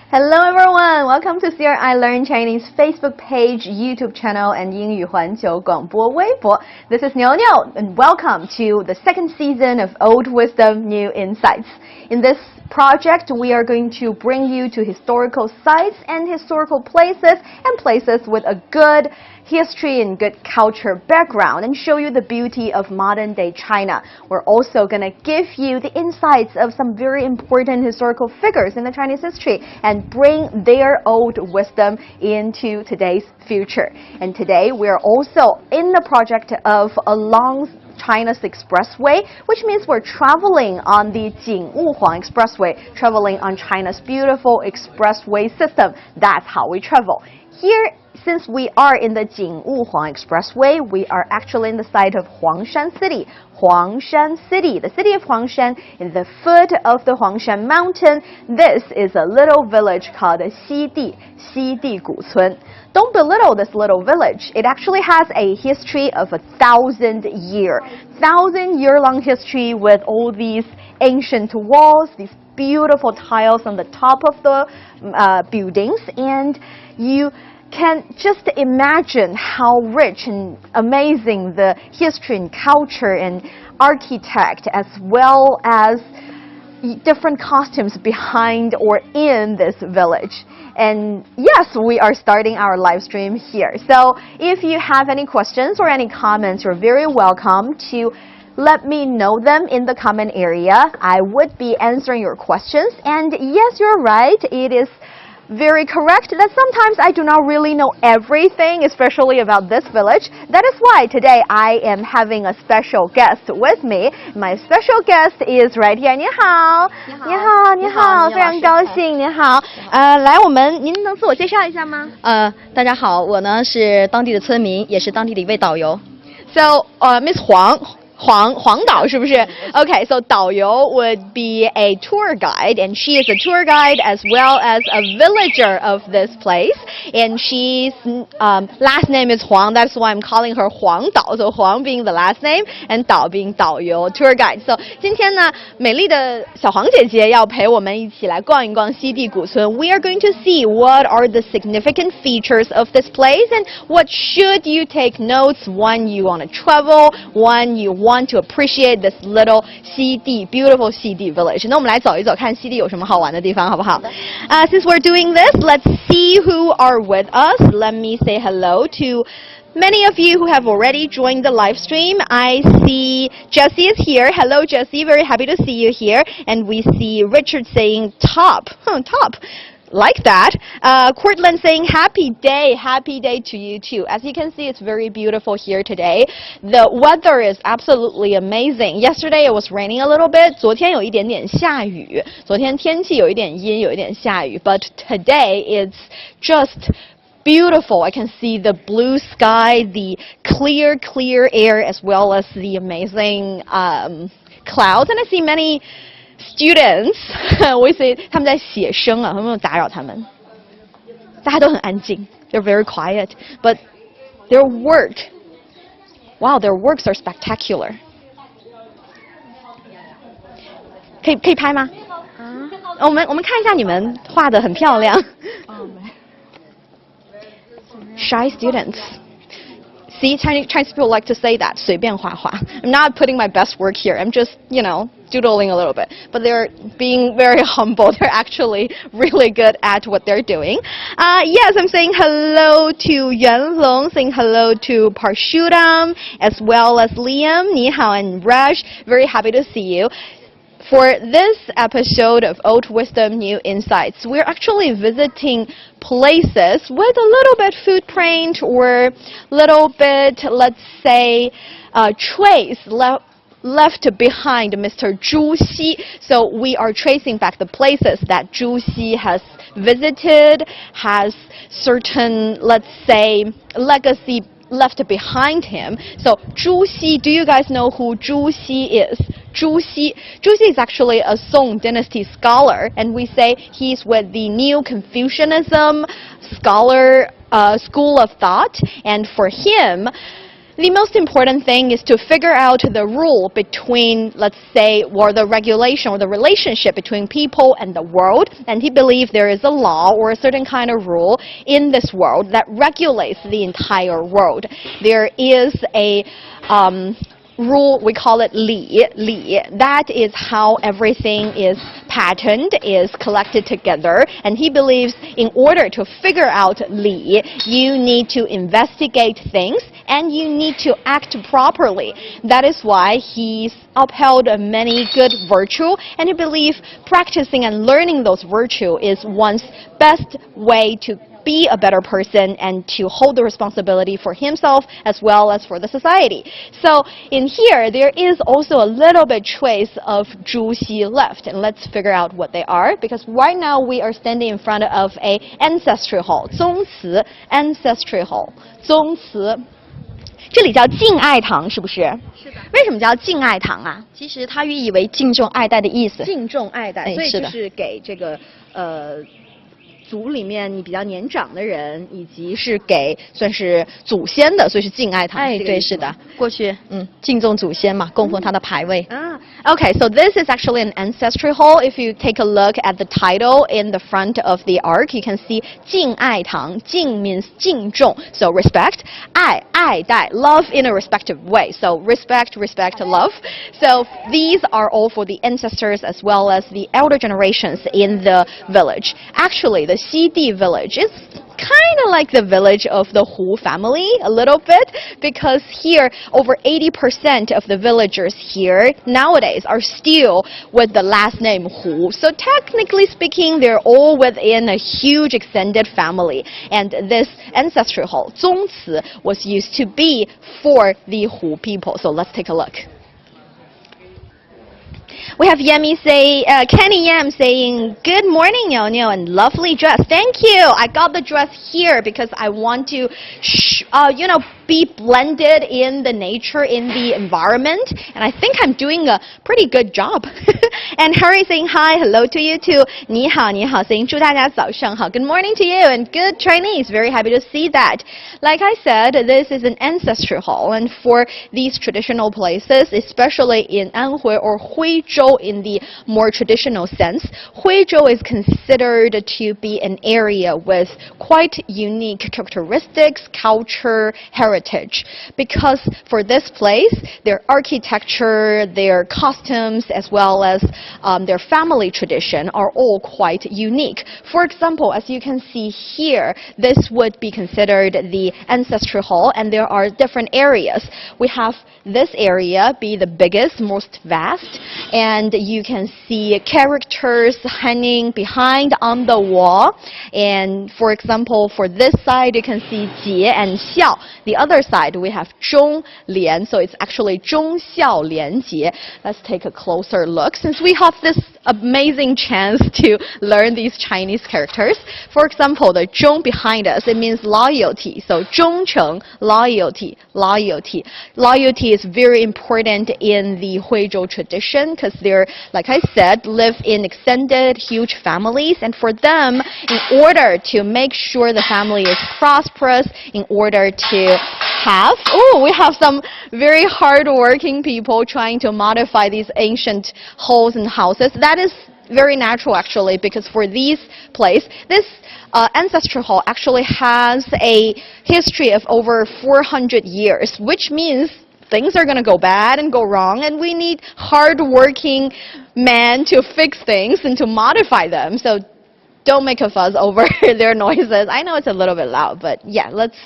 Hello everyone, welcome to CRI Learn Chinese Facebook page, YouTube channel, and 英语环球广播微博. This is Niuniu, and welcome to the second season of Old Wisdom, New Insights. In this project, we are going to bring you to historical sites and historical places and places with a good history and good culture background and show you the beauty of modern day China. We're also going to give you the insights of some very important historical figures in the Chinese history and bring their old wisdom into today's future. And today we're also in the project of along China's expressway, which means we're traveling on the Jinwuhuang expressway, traveling on China's beautiful expressway system. That's how we travel. Here, since we are in the Jinwuhuang expressway, we are actually in the site of Huangshan City. Huangshan City, the city of Huangshan, in the foot of the Huangshan mountain. This is a little village called Xidi Gucun. Don't belittle this little village. It actually has a history of 1,000-year long history with all these ancient walls, these beautiful tiles on the top of the buildings, and you can just imagine how rich and amazing the history and culture and architect as well as different costumes behind or in this village. And yes, we are starting our live stream here. So if you have any questions or any comments, you're very welcome to let me know them in the comment area. I would be answering your questions. And yes, you're right. It is very correct that sometimes I do not really know everything, especially about this village. That is why today I am having a special guest with me. My special guest is right here. 你好，你好，非常高兴，你好。来，您能自我介绍一下吗？大家好，我呢是当地的村民，也是当地的一位导游。So, Miss Huang导是不是 ？Okay, so 导游 would be a tour guide, and she is a tour guide as well as a villager of this place. And she's last name is Huang. That's why I'm calling her 黄导. So 黄 being the last name, and 导 being 导游 tour guide. So 今天呢，美丽的小黄姐姐要陪我们一起来逛一逛西地古村. We are going to see what are the significant features of this place and what should you take notes when you want to travel, when you want to appreciate this little beautiful Xidi Village. 那我们来走一走，看西地有什么好玩的地方，好不好？Since we're doing this, let's see who are with us. Let me say hello to many of you who have already joined the live stream. I see Jessie is here. Hello, Jessie. Very happy to see you here. And we see Richard saying top. Top. Like that. Courtland saying happy day to you too. As you can see, it's very beautiful here today. The weather is absolutely amazing. Yesterday it was raining a little bit. 昨天有一点点下雨。昨天天气有一点阴，有一点下雨。But today it's just beautiful. I can see the blue sky, the clear air, as well as the amazing clouds. And I see many students, 我say 他们在写生啊，有没有打扰他们？大家都很安静 ，they're very quiet, but their works are spectacular. 可以拍吗？我们看一下你们画的很漂亮。Shy students. See, Chinese people like to say that, 随便画画. I'm not putting my best work here. I'm just, doodling a little bit. But they're being very humble. They're actually really good at what they're doing. Yes, I'm saying hello to Yuanlong, saying hello to Parshuram, as well as Liam, Ni hao, and Raj. Very happy to see you. For this episode of Old Wisdom, New Insights, we're actually visiting places with a little bit footprint or little bit, let's say, trace left behind Mr. Zhu Xi. So we are tracing back the places that Zhu Xi has visited, has certain, let's say, legacy left behind him. So Zhu Xi, do you guys know who Zhu Xi is? Zhu Xi is actually a Song Dynasty scholar, and we say he's with the Neo Confucianism school of thought. And for him, the most important thing is to figure out the rule between, let's say, or the regulation or the relationship between people and the world. And he believed there is a law or a certain kind of rule in this world that regulates the entire world. There is a rule, we call it li. That is how everything is patterned, is collected together. And he believes in order to figure out li, you need to investigate things and you need to act properly. That is why he's upheld many good virtue, and he believes practicing and learning those virtues is one's best way to be a better person and to hold the responsibility for himself as well as for the society. So in here, there is also a little bit trace of Zhuxi left, and let's figure out what they are, because right now we are standing in front of a ancestry hall, 宗祠 ancestry hall, 宗祠。这里叫敬爱堂，是不是？是的。为什么叫敬爱堂啊？其实它寓意为敬重爱戴的意思。敬重爱戴，所以是的就是给这个族里面你比较年长的人，以及是给算是祖先的，所以是敬爱堂。哎，对，是的。过去敬重祖先嘛，供奉他的牌位。Okay, so this is actually an ancestry hall. If you take a look at the title in the front of the ark, you can see 敬爱堂. 敬 means 敬重, so respect. 爱戴 love in a respective way. So respect, love. So these are all for the ancestors as well as the elder generations in the village. Actually, the Xidi Village is kind of like the village of the Hu family a little bit, because here over 80% of the villagers here nowadays are still with the last name Hu. So technically speaking, they're all within a huge extended family. And this ancestry hall, 宗祠, was used to be for the Hu people. So let's take a look. We have Kenny Yam saying, good morning, Niuniu, and lovely dress. Thank you. I got the dress here because I want to, be blended in the nature, in the environment. And I think I'm doing a pretty good job. And Harry saying hi, hello to you too. 你好, saying 祝大家早上好. Good morning to you, and good Chinese. Very happy to see that. Like I said, this is an ancestry hall, and for these traditional places, especially in Anhui or Huizhou in the more traditional sense, Huizhou is considered to be an area with quite unique characteristics, culture, heritage. Because for this place, their architecture, their costumes, as well as their family tradition are all quite unique. For example, as you can see here, this would be considered the ancestry hall, and there are different areas. We have this area be the biggest, most vast, and you can see characters hanging behind on the wall. And for example, for this side, you can see 节 and 孝. The other side, we have 中连, so it's actually 忠孝廉洁. Let's take a closer look, since we have this amazing chance to learn these Chinese characters. For example, the 忠 behind us, it means loyalty. So 忠诚, loyalty. Loyalty is very important in the Huizhou tradition, because they're, like I said, live in extended, huge families, and for them, in order to make sure the family is prosperous, in order to have, we have some very hard-working people trying to modify these ancient halls and houses. That is very natural, actually, because for these places, this ancestral hall actually has a history of over 400 years, which means things are going to go bad and go wrong, and we need hard-working men to fix things and to modify them. So don't make a fuss over their noises. I know it's a little bit loud, but yeah, let's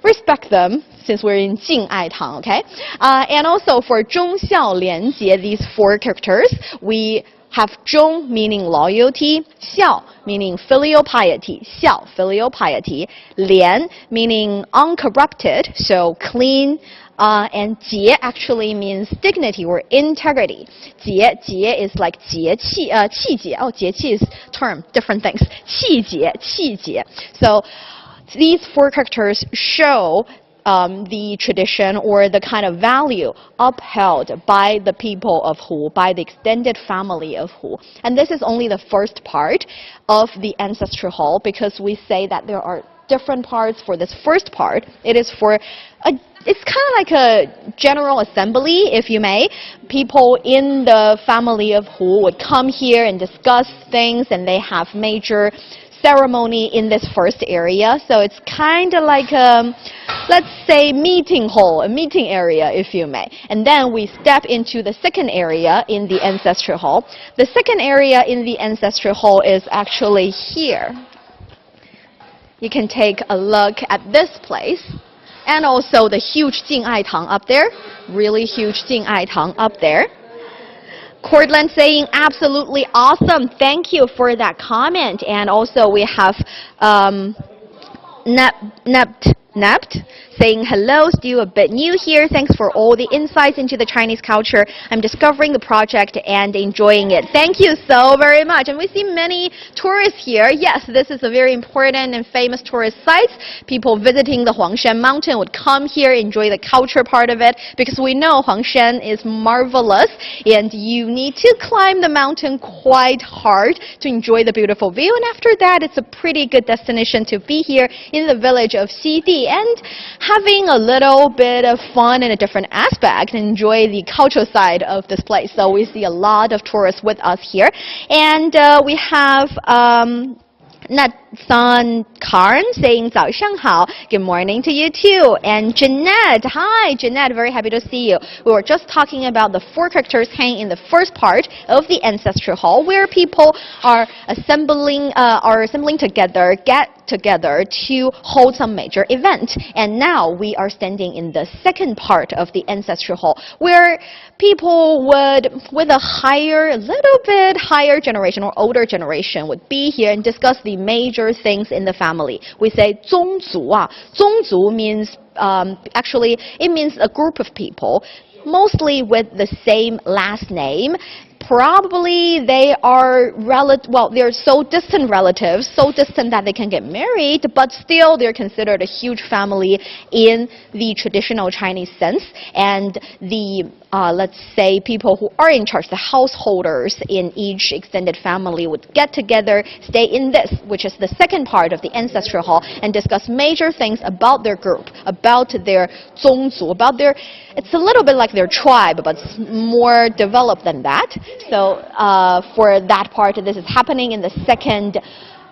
respect them since we're in 敬爱堂, okay? And also for 忠孝廉洁, these four characters, we have 忠 meaning loyalty, 孝 meaning filial piety, 孝 filial piety, 廉 meaning uncorrupted, so clean, and 节 actually means dignity or integrity. 节 is like 节气, 气节. Oh, 节气 is term, different things. 气节. So these four characters show the tradition or the kind of value upheld by the people of Hu, by the extended family of Hu. And this is only the first part of the ancestral hall, because we say that there are different parts for this first part. It is for a it's kind of like a general assembly, if you may. People in the family of Hu would come here and discuss things, and they have major ceremony in this first area. So it's kind of like a, let's say, meeting hall, a meeting area, if you may. And then we step into the second area in the ancestral hall. The second area in the ancestral hall is actually here. You can take a look at this place. And also the huge Jing'ai Tang up there. Really huge Jing'ai Tang up there. Cordland saying absolutely awesome. Thank you for that comment. And also we have Nept saying hello, still a bit new here. Thanks for all the insights into the Chinese culture. I'm discovering the project and enjoying it. Thank you so very much. And we see many tourists here. Yes, this is a very important and famous tourist site. People visiting the Huangshan mountain would come here, enjoy the culture part of it, because we know Huangshan is marvelous and you need to climb the mountain quite hard to enjoy the beautiful view. And after that, it's a pretty good destination to be here in the village of Xidi and having a little bit of fun in a different aspect and enjoy the cultural side of this place. So we see a lot of tourists with us here. And we have Nathan Karn saying 早上好. Good morning to you too. And Jeanette, hi Jeanette, very happy to see you. We were just talking about the 4 characters hanging in the first part of the ancestral hall, where people are assembling together, get together to hold some major event. And now we are standing in the second part of the ancestral hall, where people would, with a little bit higher generation or older generation, would be here and discuss the major things in the family. We say 宗族啊. 宗族 means actually it means a group of people, mostly with the same last name. Probably they are they're so distant relatives, so distant that they can get married, but still they're considered a huge family in the traditional Chinese sense. And the let's say people who are in charge, the householders in each extended family, would get together, stay in this, which is the second part of the ancestral hall, and discuss major things about their group, about their 宗族, about their, it's a little bit like their tribe, but it's more developed than that. So for that part, this is happening in the second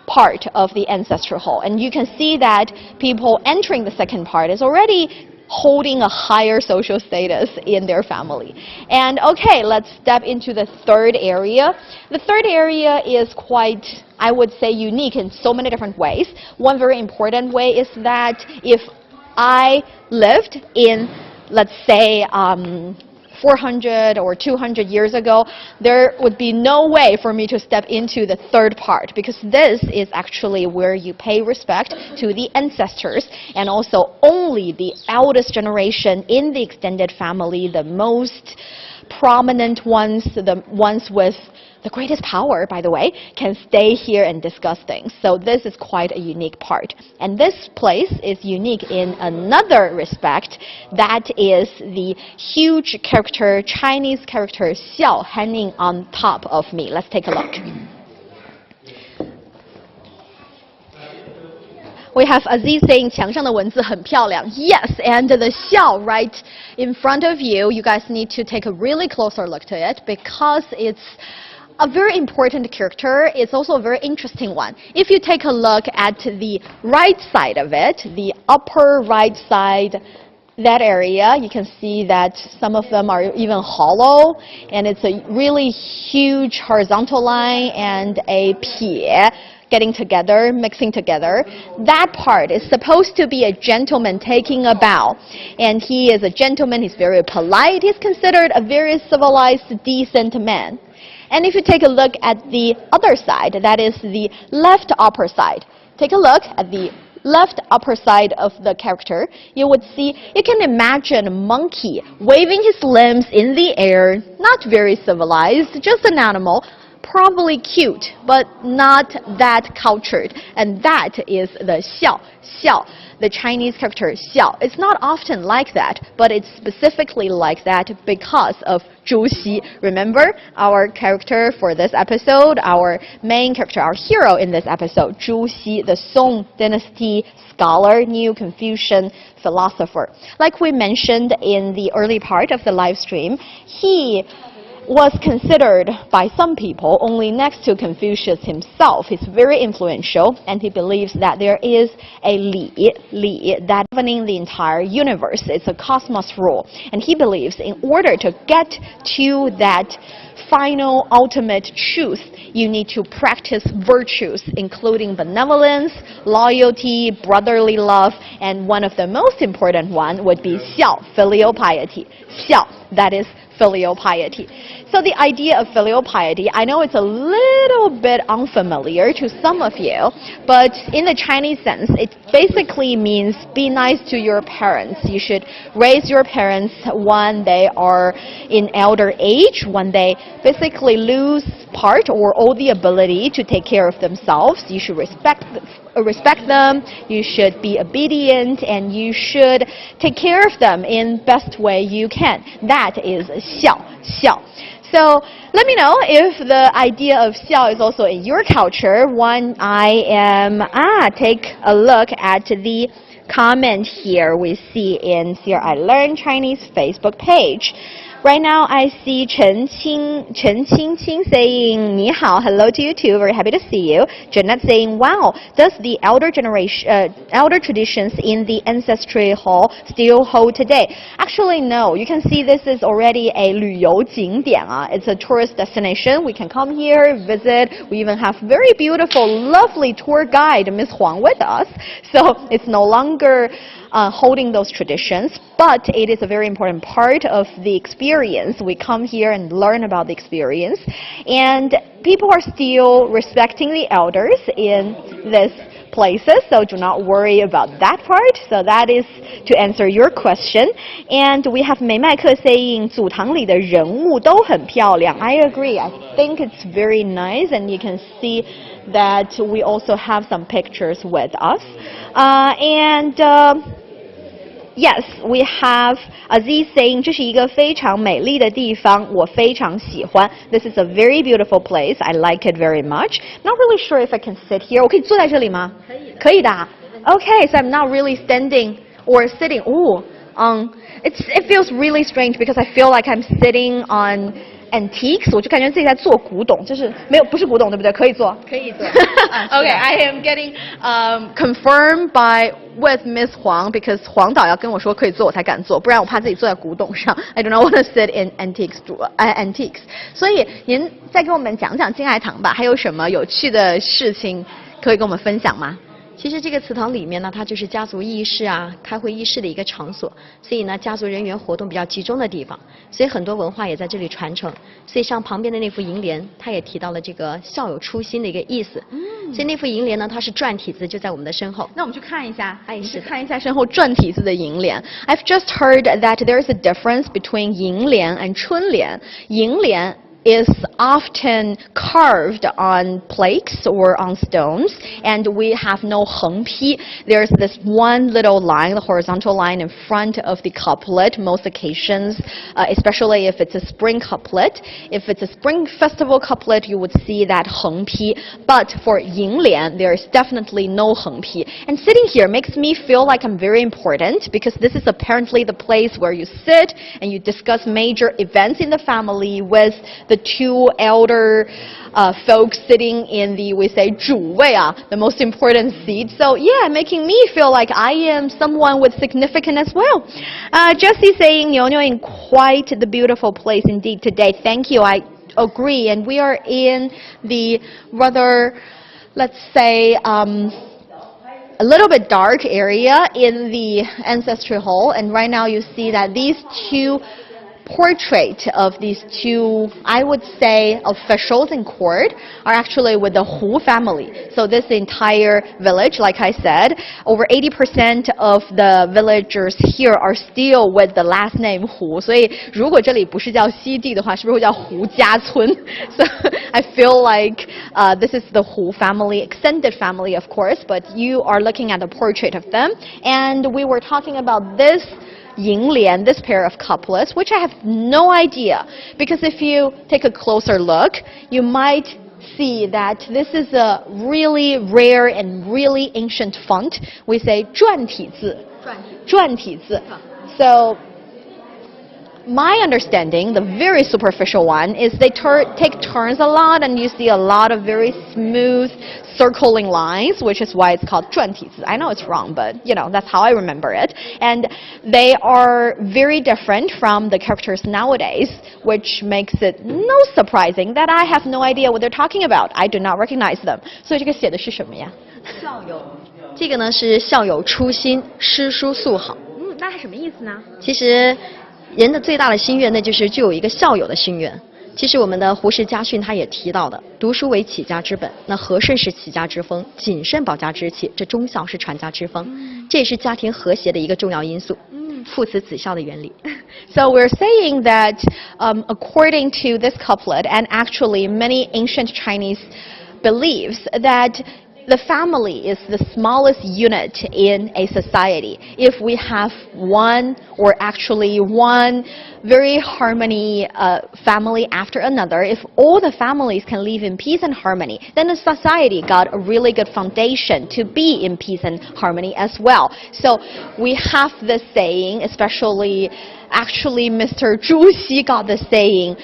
part of the ancestral hall. And you can see that people entering the second part is already holding a higher social status in their family. And okay, let's step into the third area. The third area is quite, I would say, unique in so many different ways. One very important way is that if I lived in, let's say, 400 or 200 years ago, there would be no way for me to step into the third part, because this is actually where you pay respect to the ancestors, and also only the eldest generation in the extended family, the most prominent ones, the ones with the greatest power, by the way, can stay here and discuss things. So this is quite a unique part. And this place is unique in another respect. That is the huge character, Chinese character Xiao, hanging on top of me. Let's take a look. We have Aziz saying 墙上的文字很漂亮. Yes, and the xiao right in front of you, you guys need to take a really closer look to it, because it's a very important character. It's also a very interesting one. If you take a look at the right side of it, the upper right side, that area, you can see that some of them are even hollow, and it's a really huge horizontal line and a pie getting together, mixing together. That part is supposed to be a gentleman taking a bow. And he is a gentleman, he's very polite, he's considered a very civilized, decent man. And if you take a look at the other side, that is the left upper side. Take a look at the left upper side of the character. You would see, you can imagine a monkey waving his limbs in the air, not very civilized, just an animal, probably cute, but not that cultured. And that is the xiao, the Chinese character xiao. It's not often like that, but it's specifically like that because of Zhu Xi. Remember our character for this episode, our main character, our hero in this episode, Zhu Xi, the Song Dynasty scholar, New Confucian philosopher. Like we mentioned in the early part of the live stream, he was considered by some people only next to Confucius himself. He's very influential, and he believes that there is a li that governing the entire universe. It's a cosmos rule, and he believes in order to get to that final ultimate truth, you need to practice virtues, including benevolence, loyalty, brotherly love, and one of the most important one would be xiao, filial piety. Xiao, that is filial piety. So the idea of filial piety, I know it's a little bit unfamiliar to some of you, but in the Chinese sense, it basically means be nice to your parents. You should raise your parents when they are in elder age, when they basically lose part or all the ability to take care of themselves. You should respect them, you should be obedient, and you should take care of them in best way you can. That is xiao. So let me know if the idea of xiao is also in your culture when I am take a look at the comment here we see in Here I Learn Chinese Facebook page. Right now, I see Chen Qing saying, 你好, hello to you too, very happy to see you. Jeanette saying, wow, does the elder traditions in the ancestral hall still hold today? Actually, no. You can see this is already a 旅游景点. It's a tourist destination. We can come here, visit. We even have very beautiful, lovely tour guide, Miss Huang, with us. So it's no longer holding those traditions, but it is a very important part of the experience. We come here and learn about the experience, and people are still respecting the elders in these places, so do not worry about that part. So that is to answer your question. And we have 美麦克 saying 祖堂里的人物都很漂亮. I agree. I think it's very nice, and you can see that we also have some pictures with us. Yes, we have Aziz saying 这是一个非常美丽的地方，我非常喜欢. This is a very beautiful place. I like it very much. Not really sure if I can sit here. 我可以坐在这里吗？可以的。Okay, so I'm not really standing or sitting. It feels really strange because I feel like I'm sitting on antiques. 我就感觉自己在做古董，就是不是古董，对不对？可以做。可以做。Okay, I am getting confirmed with Miss Huang because 黄导要跟我说可以做，我才敢做，不然我怕自己坐在古董上。I do not want to sit in antiques. 所以您再给我们讲讲敬爱堂吧，还有什么有趣的事情可以跟我们分享吗？其实这个祠堂里面呢，它就是家族议事开会议事的一个场所，所以呢，家族人员活动比较集中的地方，所以很多文化也在这里传承。所以像旁边的那幅楹联，它也提到了这个孝有初心的一个意思。所以那幅楹联呢，它是篆体字，就在我们的身后。那我们去看一下，看一下身后篆体字的楹联。I've just heard that there is a difference between 楹联 and 春联. 楹联 is often carved on plaques or on stones, and we have no 横批. There's this one little line, the horizontal line in front of the couplet. Most occasions, especially if it's a spring couplet, if it's a spring festival couplet, you would see that 横批. But for 楹联, there is definitely no 横批. And sitting here makes me feel like I'm very important because this is apparently the place where you sit and you discuss major events in the family with the two elder folks sitting in the, we say, 主位, the most important seat. So yeah, making me feel like I am someone with significance as well. Jessie saying, Niuniu in quite the beautiful place indeed today. Thank you. I agree. And we are in the rather, let's say, a little bit dark area in the ancestral hall. And right now you see that these two portrait of these two, I would say, officials in court are actually with the Hu family. So this entire village, like I said, over 80% of the villagers here are still with the last name Hu. 所以如果这里不是叫西地的话，是不是会叫胡家村？ So I feel like this is the Hu family, extended family, of course, but you are looking at the portrait of them. And we were talking about this Yinglian, this pair of couplets, which I have no idea, because if you take a closer look, you might see that this is a really rare and really ancient font. We say 篆体字. 篆体字. So my understanding, the very superficial one, is they take turns a lot, and you see a lot of very smooth circling lines, which is why it's called 篆体字. I know it's wrong, but you know, that's how I remember it. And they are very different from the characters nowadays, which makes it no surprising that I have no idea what they're talking about. I do not recognize them. 所以这个写的是什么呀？校友，这个呢是校友初心，诗书素好。那是什么意思呢？其实人的最大的心愿，那就是具有一个校友的心愿。其实我们的胡适家训他也提到的，读书为起家之本，那和顺是起家之风，谨慎保家之器，这忠孝是传家之风，这也是家庭和谐的一个重要因素。父慈子孝的原理。So we're saying that according to this couplet, and actually many ancient Chinese beliefs, that the family is the smallest unit in a society. If we have one, or actually one very harmony family after another, if all the families can live in peace and harmony, then the society got a really good foundation to be in peace and harmony as well. So we have this saying, especially actually Mr. Zhu Xi got the saying,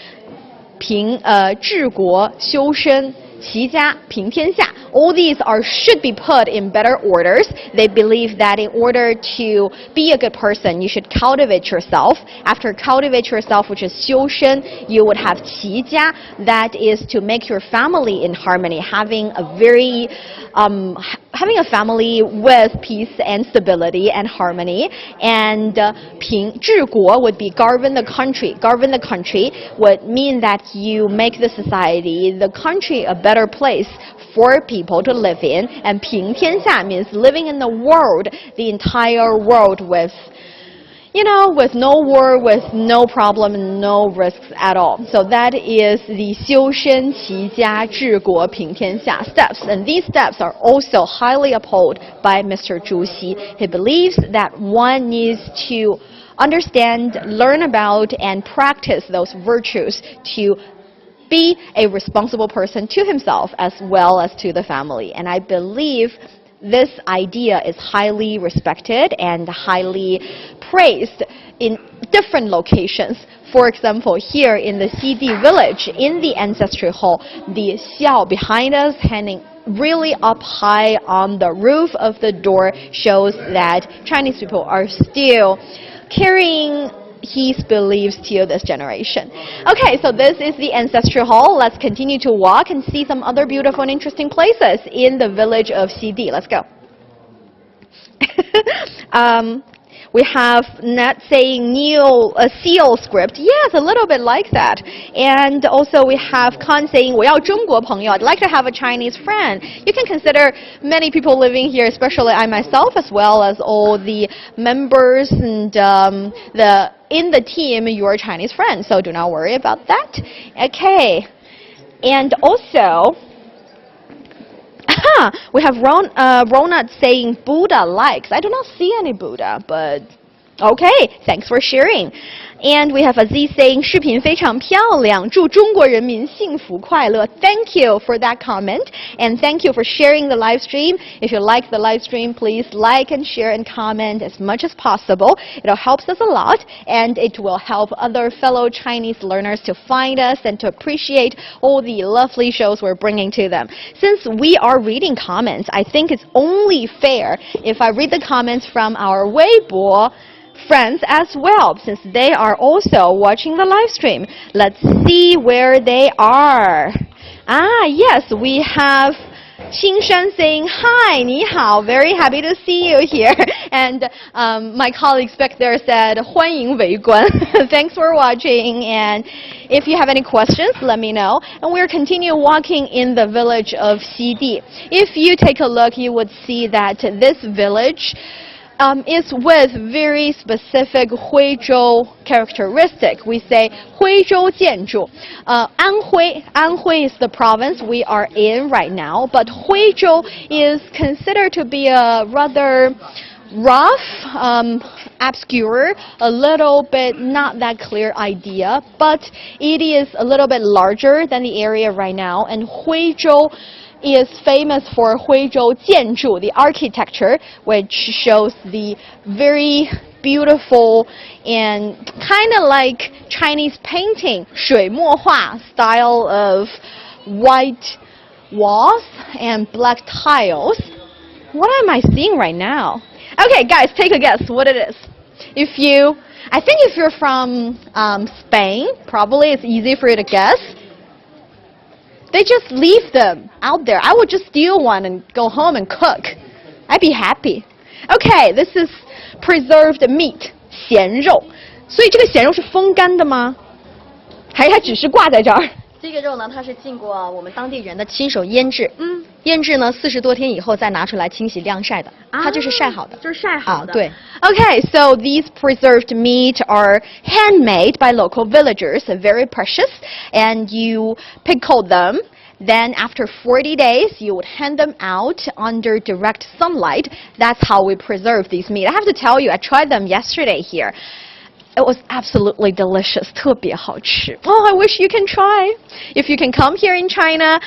治国修身 齐家平天下. All these should be put in better orders. They believe that in order to be a good person, you should cultivate yourself. After cultivate yourself, which is 修身, you would have 齐家. That is to make your family in harmony, having a family with peace and stability and harmony. And 治国 would be govern the country. Govern the country would mean that you make the society, the country, a better place for people to live in. And 平天下 means living in the world, the entire world with, you know, with no war, with no problem, no risks at all. So that is the 修身齐家治国平天下 steps. And these steps are also highly upheld by Mr. Zhu Xi. He believes that one needs to understand, learn about, and practice those virtues to be a responsible person to himself as well as to the family. And I believe this idea is highly respected and highly praised in different locations. For example, here in the Xidi Village, in the ancestry hall, the xiao behind us hanging really up high on the roof of the door shows that Chinese people are still carrying his beliefs to this generation. Okay, so this is the ancestral hall. Let's continue to walk and see some other beautiful and interesting places in the village of Xidi. Let's go. We have not saying seal script. Yes, a little bit like that. And also we have Kan saying 我要中国朋友. I'd like to have a Chinese friend. You can consider many people living here, especially I myself, as well as all the members and in the team, you are Chinese friends. So do not worry about that. Okay. And also, we have Ronald saying Buddha likes. I do not see any Buddha, but okay, thanks for sharing. And we have Aziz saying 视频非常漂亮，祝中国人民幸福快乐. Thank you for that comment, and thank you for sharing the live stream. If you like the live stream, please like and share and comment as much as possible. It helps us a lot, and it will help other fellow Chinese learners to find us and to appreciate all the lovely shows we're bringing to them. Since we are reading comments, I think it's only fair if I read the comments from our Weibo friends as well, since they are also watching the live stream. Let's see where they are. Yes, we have Xingshan saying hi, 你好, very happy to see you here. And my colleagues back there said 欢迎围观. Thanks for watching, and if you have any questions, let me know. And we're continue walking in the village of Xidi. If you take a look, you would see that this village is with very specific Huizhou characteristic. We say Huizhou 建筑. Anhui is the province we are in right now, but Huizhou is considered to be a rather rough, obscure, a little bit not that clear idea, but it is a little bit larger than the area right now, and Huizhou is famous for Huizhou 建筑, the architecture, which shows the very beautiful and kind of like Chinese painting, 水墨画 style of white walls and black tiles. What am I seeing right now? Okay, guys, take a guess what it is. I think if you're from Spain, probably it's easy for you to guess. They just leave them out there. I would just steal one and go home and cook. I'd be happy. Okay, this is preserved meat, 咸肉. 所以这个咸肉是风干的吗？还是它只是挂在这儿？这个肉呢，它是经过我们当地人的亲手腌制，腌制呢40多天以后再拿出来清洗晾晒的，它就是晒好的，就是晒好的。对。Okay, so these preserved meat are handmade by local villagers, very precious, and you pickle them. Then after 40 days, you would hand them out under direct sunlight. That's how we preserve these meat. I have to tell you, I tried them yesterday here. It was absolutely delicious, 特别好吃. Oh, I wish you can try. If you can come here in China,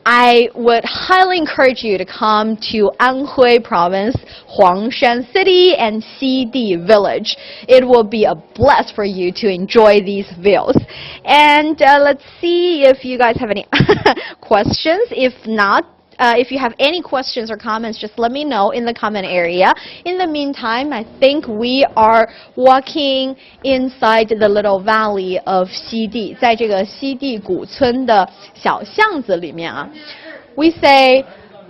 I would highly encourage you to come to Anhui Province, Huangshan City, and Xidi Village. It will be a blast for you to enjoy these views. And let's see if you guys have any questions. If not, if you have any questions or comments, just let me know in the comment area. In the meantime, I think we are walking inside the little valley of Xidi. 在这个西递古村的小巷子里面啊 we say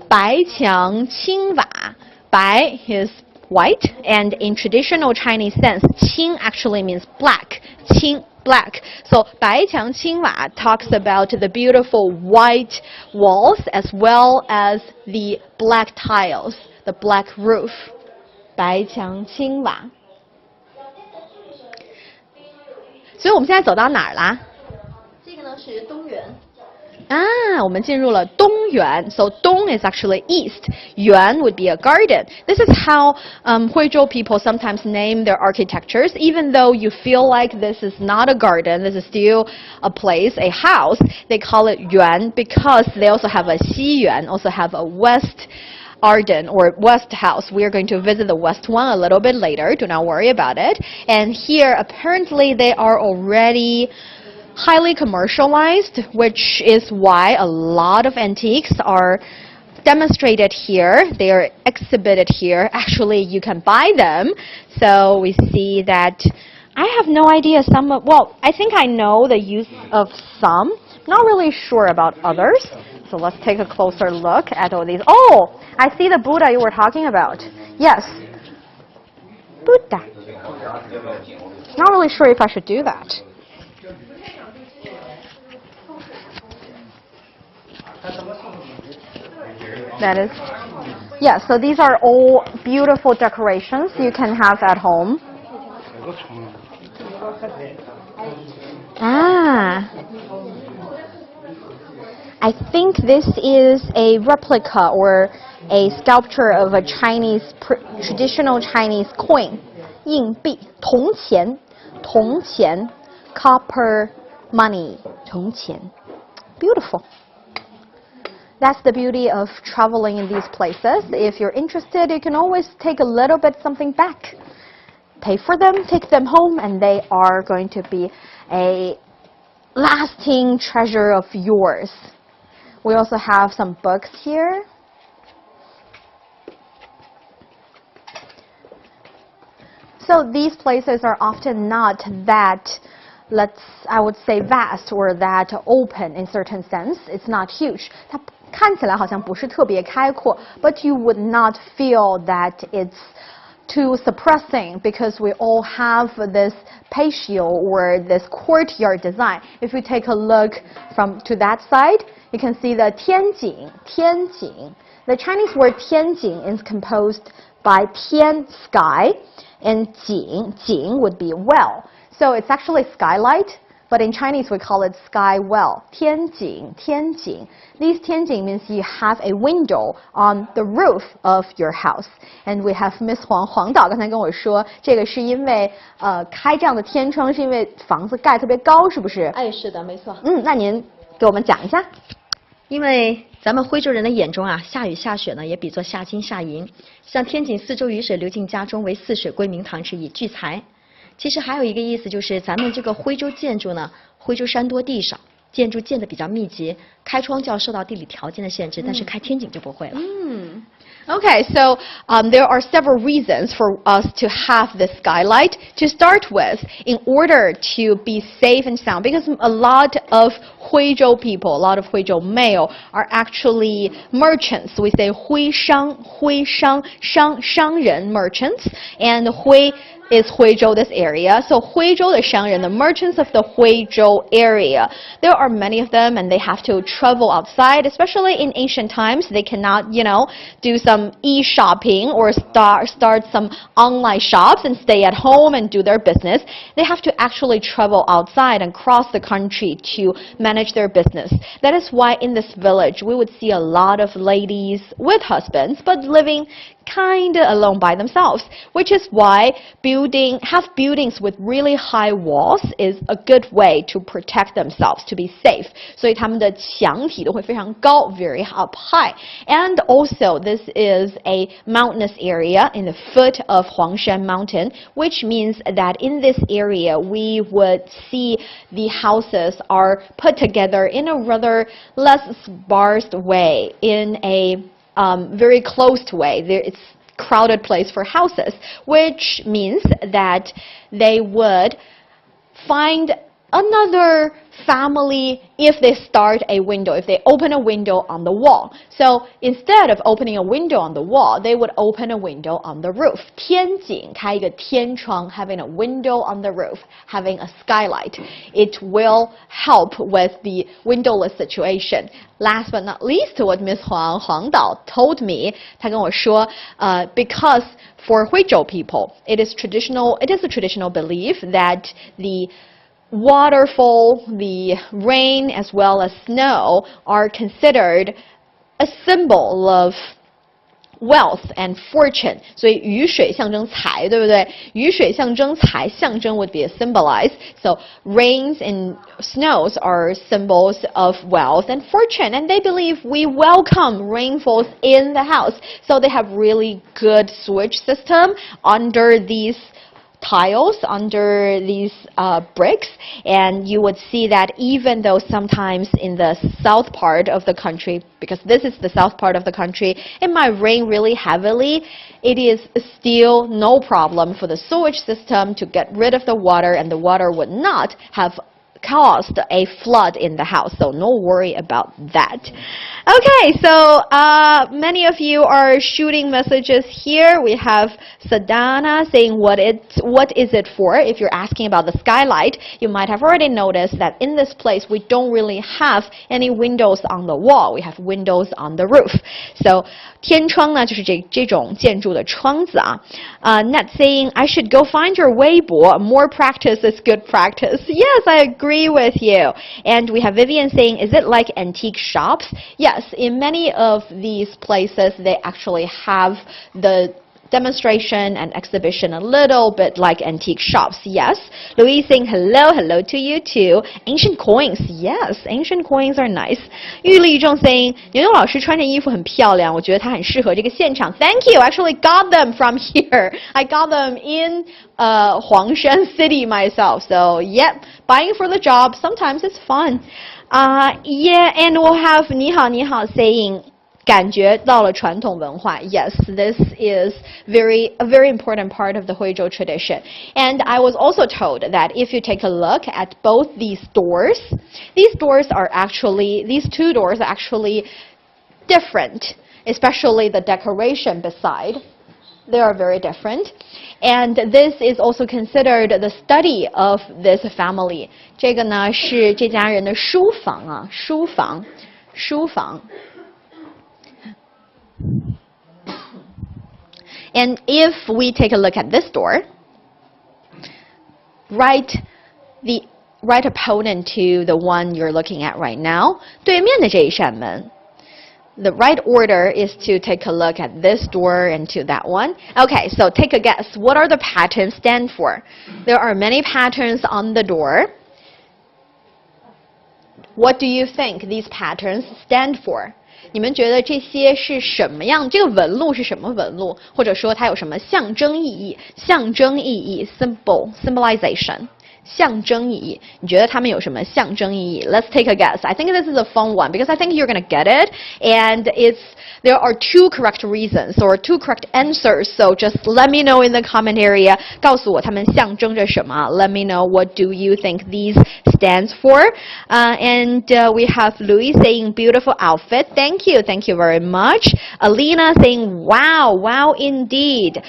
白墙青瓦. 白 is white, and in traditional Chinese sense, 青 actually means black. 青 black. So 白墙青瓦 talks about the beautiful white walls as well as the black tiles, the black roof. 白墙青瓦. 所以我们现在走到哪儿啦？这个呢是东园。我们进入了东园. So 东 is actually east. 园 would be a garden. This is how Huizhou people sometimes name their architectures. Even though you feel like this is not a garden, this is still a place, a house, they call it 园 because they also have a 西园, also have a west garden or west house. We are going to visit the west one a little bit later. Do not worry about it. And here, apparently, they are already highly commercialized, which is why a lot of antiques are demonstrated here. They are exhibited here. Actually, you can buy them. So we see that I have no idea well, I think I know the use of some. Not really sure about others. So let's take a closer look at all these. Oh, I see the Buddha you were talking about. Yes. Buddha. Not really sure if I should do that. That is, yeah, so these are all beautiful decorations you can have at home. I think this is a replica or a sculpture of a Chinese, traditional Chinese coin. 硬币, 铜钱, 铜钱, copper money, 铜钱. Beautiful. That's the beauty of traveling in these places. If you're interested, you can always take a little bit something back. Pay for them, take them home, and they are going to be a lasting treasure of yours. We also have some books here. So these places are often not that, I would say, vast or that open in certain sense. It's not huge. 它看起来好像不是特别开阔 ，but you would not feel that it's too suppressing because we all have this patio or this courtyard design. If we take a look to that side, you can see the 天井. The Chinese word 天井 is composed by 天 sky and 井 would be well. So it's actually skylight. But in Chinese, we call it sky well. 天井. These 天井 means you have a window on the roof of your house. And we have Miss 黄导刚才跟我说，这个是因为开这样的天窗是因为房子盖特别高，是不是？哎，是的，没错。那您给我们讲一下。因为咱们徽州人的眼中啊，下雨下雪呢也比作下金下银。像天井四周雨水流进家中，为四水归明堂，是以聚财。其实还有一个意思就是，咱们这个徽州建筑呢，徽州山多地少，建筑建得比较密集，开窗就要受到地理条件的限制，但是开天井就不会了。Okay, so there are several reasons for us to have this skylight to start with in order to be safe and sound, because a lot of Huizhou people, a lot of Huizhou male are actually merchants. We say 徽商商人 merchants, and Hui is Huizhou, this area. So Huizhou的商人, the merchants of the Huizhou area, there are many of them, and they have to travel outside, especially in ancient times. They cannot, do some e-shopping or start some online shops and stay at home and do their business. They have to actually travel outside and cross the country to manage their business. That is why in this village we would see a lot of ladies with husbands but living kind of alone by themselves, which is why have buildings with really high walls is a good way to protect themselves, to be safe. 所以他们的墙体都会非常高, very up high. And also this is a mountainous area in the foot of Huangshan Mountain, which means that in this area we would see the houses are put together in a rather less sparse way, in a very closed way. It's crowded place for houses, which means that they would find another family if they start a window, if they open a window on the wall. So instead of opening a window on the wall, they would open a window on the roof. 天井, 开一个天窗, having a window on the roof, having a skylight. It will help with the windowless situation. Last but not least, what Miss 黄导 told me, 她跟我说, because for Huizhou people, it is a traditional belief that the waterfall, the rain, as well as snow are considered a symbol of wealth and fortune. 所以雨水象征财，对不对？雨水象征财，象征 would be symbolized. So rains and snows are symbols of wealth and fortune, and they believe we welcome rainfalls in the house. So they have really good sewage system under these tiles, under these bricks, and you would see that even though sometimes in the south part of the country, because this is the south part of the country, it might rain really heavily, it is still no problem for the sewage system to get rid of the water, and the water would not have caused a flood in the house, so no worry about that. Okay, so many of you are shooting messages here. We have Sadana saying what is it for? If you're asking about the skylight, you might have already noticed that in this place we don't really have any windows on the wall. We have windows on the roof. So 天窗呢就是这种建筑的窗子啊。Net saying I should go find your 微博. More practice is good practice. Yes, I agree with you. And we have Vivian saying, is it like antique shops? Yes, in many of these places they actually have the demonstration and exhibition a little bit like antique shops. Yes. Louise saying hello to you too. Ancient coins. Yes, ancient coins are nice. 玉立正 saying 牛牛老师穿这衣服很漂亮，我觉得她很适合这个现场。Thank you. I actually got them from here. I got them in Huangshan City myself. So yep, buying for the job. Sometimes it's fun. Yeah, and we'll have 你好 saying感觉到了传统文化. Yes, this is a very important part of the Huizhou tradition. And I was also told that if you take a look at both these two doors are actually different, especially the decoration beside. They are very different. And this is also considered the study of this family. 这个呢是这家人的书房啊，书房。And if we take a look at this door, right opponent to the one you're looking at right now, 对面的这一扇门。The right order is to take a look at this door and to that one. Okay, so take a guess. What are the patterns stand for? There are many patterns on the door. What do you think these patterns stand for? 你们觉得这些是什么样？这个纹路是什么纹路？或者说它有什么象征意义？象征意义 symbolization。象征意义，你觉得它们有什么象征意义 ？Let's take a guess. I think this is a fun one because I think you're gonna get it, and there are 2 correct reasons or 2 correct answers. So just let me know in the comment area. 告诉我它们象征着什么 ？Let me know what do you think these stands for. And we have Louis saying beautiful outfit. Thank you very much. Alina saying wow indeed.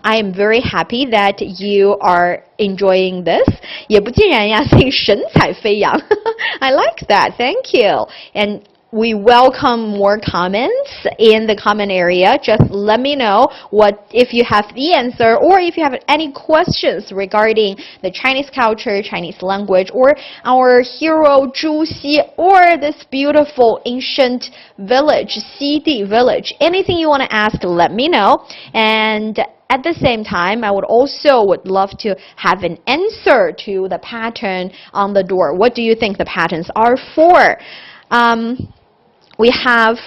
I am very happy that you are enjoying this. 也不尽然呀 saying 神采飞扬 I like that. Thank you. And we welcome more comments in the comment area. Just let me know if you have the answer or if you have any questions regarding the Chinese culture, Chinese language, or our hero Zhu Xi, or this beautiful ancient village, Xidi Village. Anything you want to ask, let me know. And at the same time, I would love to have an answer to the pattern on the door. What do you think the patterns are for? We have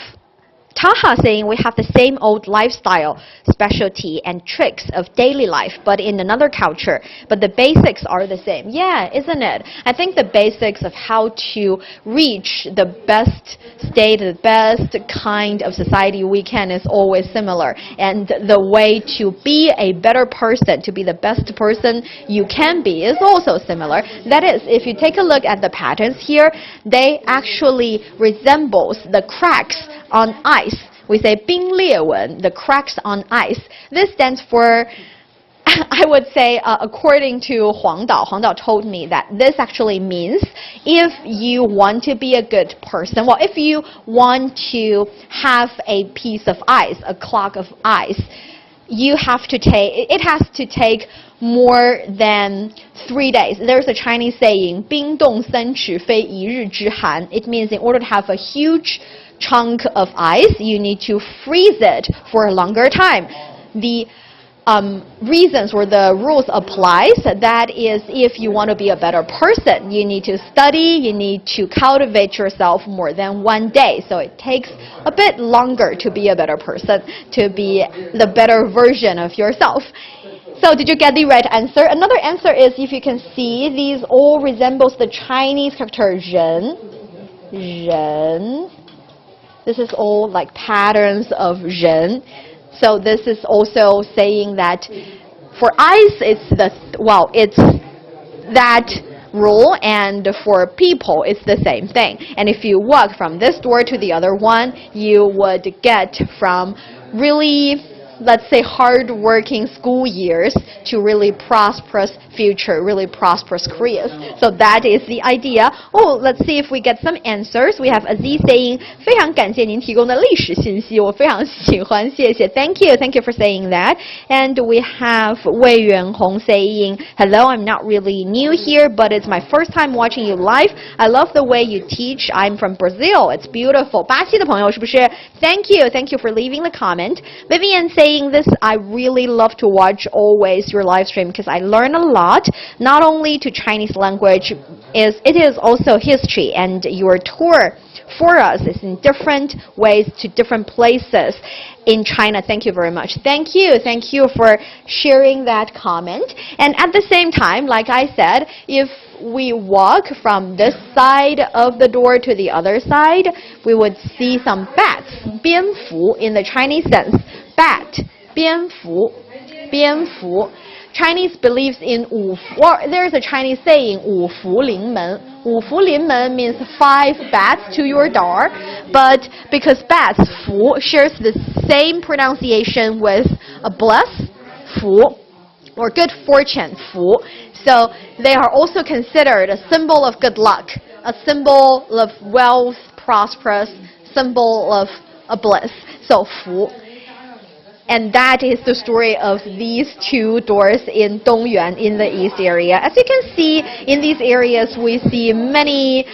Taha saying we have the same old lifestyle, specialty, and tricks of daily life, but in another culture. But the basics are the same. Yeah, isn't it? I think the basics of how to reach the best state, the best kind of society we can is always similar. And the way to be a better person, to be the best person you can be, is also similar. That is, if you take a look at the patterns here, they actually resembles the cracks on ice. We say 冰裂纹, the cracks on ice. This stands for, I would say, according to Huangdao told me that this actually means if you want to be a good person, well, if you want to have a piece of ice, a clock of ice, it has to take more than 3 days. There's a Chinese saying, 冰冻三尺非一日之寒. It means in order to have a huge chunk of ice, you need to freeze it for a longer time. The reasons or the rules applies. That is, if you want to be a better person, you need to study, you need to cultivate yourself more than 1 day. So it takes a bit longer to be a better person, to be the better version of yourself. So did you get the right answer? Another answer is, if you can see, these all resembles the Chinese character 人. This is all like patterns of 人. So this is also saying that for ice, it's that rule, and for people, it's the same thing. And if you walk from this door to the other one, you would get from really, let's say, hard-working school years to really prosperous future, really prosperous careers. So that is the idea. Oh, let's see if we get some answers. We have Aziz saying, 非常感谢您提供的历史信息，我非常喜欢，谢谢. Thank you for saying that. And we have Wei Yuanhong saying, hello, I'm not really new here, but it's my first time watching you live. I love the way you teach. I'm from Brazil. It's beautiful. 巴西的朋友是不是? Thank you for leaving the comment. Vivian saying this, I really love to watch always your live stream because I learn a lot, not only to Chinese language, it is also history, and your tour for us is in different ways to different places in China. Thank you very much. Thank you for sharing that comment. And at the same time, like I said, if we walk from this side of the door to the other side, we would see some bats, 蝙蝠 in the Chinese sense. Bat, 蝙蝠. Chinese believes in well, there's a Chinese saying 五福临门. 五福临门 means 5 bats to your door, but because bats 福 shares the same pronunciation with a bless 福 or good fortune 福, so they are also considered a symbol of good luck, a symbol of wealth, prosperous, symbol of a bliss. So 福. And that is the story of these 2 doors in Dongyuan in the east area. As you can see, in these areas we see many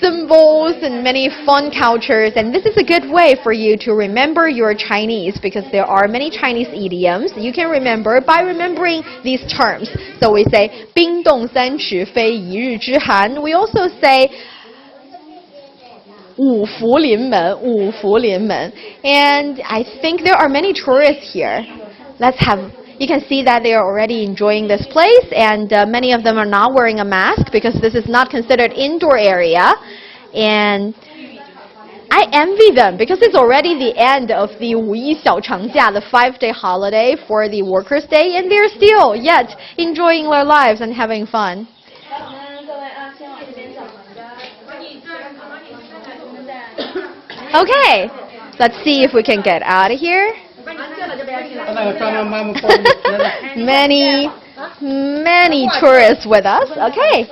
symbols and many fun cultures, and this is a good way for you to remember your Chinese, because there are many Chinese idioms you can remember by remembering these terms. So we say 冰冻三尺非一日之寒. We also say 五福临门, 五福临门. And I think there are many tourists here. You can see that they are already enjoying this place, and many of them are not wearing a mask because this is not considered indoor area. And I envy them because it's already the end of the 五一小长假, the 5-day holiday for the Workers' Day, and they're still yet enjoying their lives and having fun. Okay, let's see if we can get out of here. Many tourists with us. Okay,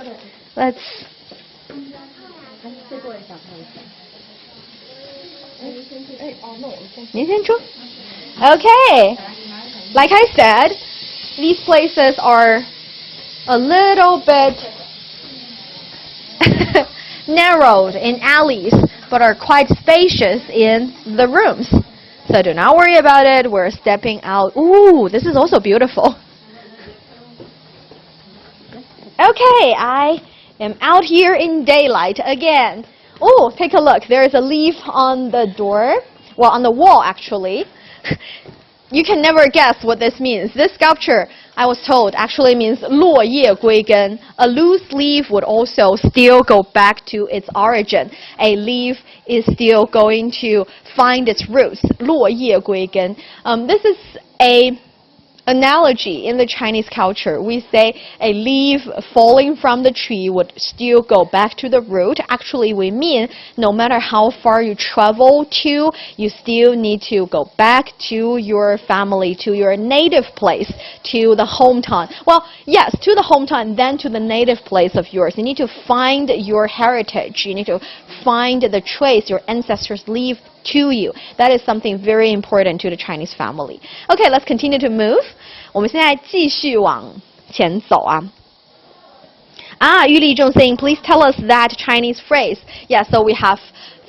let's. Okay, like I said, these places are a little bit narrowed in alleys, but are quite spacious in the rooms. So do not worry about it. We're stepping out. Ooh, this is also beautiful. Okay, I am out here in daylight again. Oh, take a look. There is a leaf on the door. Well, on the wall, actually. You can never guess what this means. This sculpture, I was told, actually means 落叶归根. A loose leaf would also still go back to its origin. A leaf is still going to find its roots. 落叶归根. This is a analogy in the Chinese culture. We say a leaf falling from the tree would still go back to the root. Actually, we mean no matter how far you travel to, you still need to go back to your family, to your native place, to the hometown. Well, yes, to the hometown, then to the native place of yours. You need to find your heritage. You need to find the trace your ancestors leave to you. That is something very important to the Chinese family. Okay, let's continue to move. 我们现在继续往前走啊。Yu Li Zhong saying, please tell us that Chinese phrase. Yeah, so we have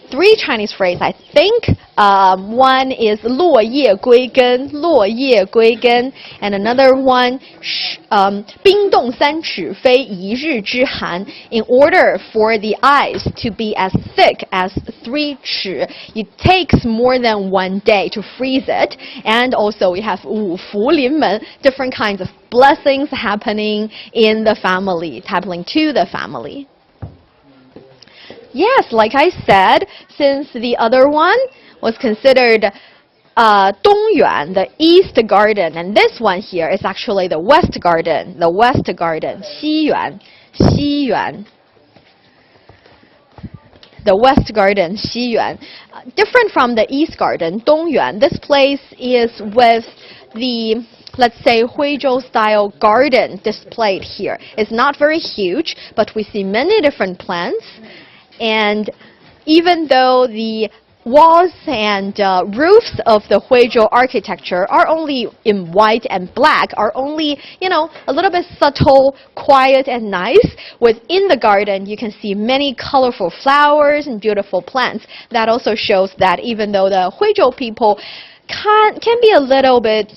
3 Chinese phrases, I think. One is 落叶归根, 落叶归根, and another one 冰冻三尺非一日之寒. In order for the ice to be as thick as 3 尺, it takes more than 1 day to freeze it. And also we have 五福临门, different kinds of blessings happening in the family, happening to the family. Yes, like I said, since the other one was considered Dongyuan, the east garden, and this one here is actually the west garden, Xiyuan, the west garden, Xiyuan. Different from the east garden, Dongyuan, this place is with the, let's say, Huizhou style garden displayed here. It's not very huge, but we see many different plants. And even though the walls and roofs of the Huizhou architecture are only in white and black, are only, a little bit subtle, quiet and nice, within the garden you can see many colorful flowers and beautiful plants. That also shows that even though the Huizhou people can be a little bit,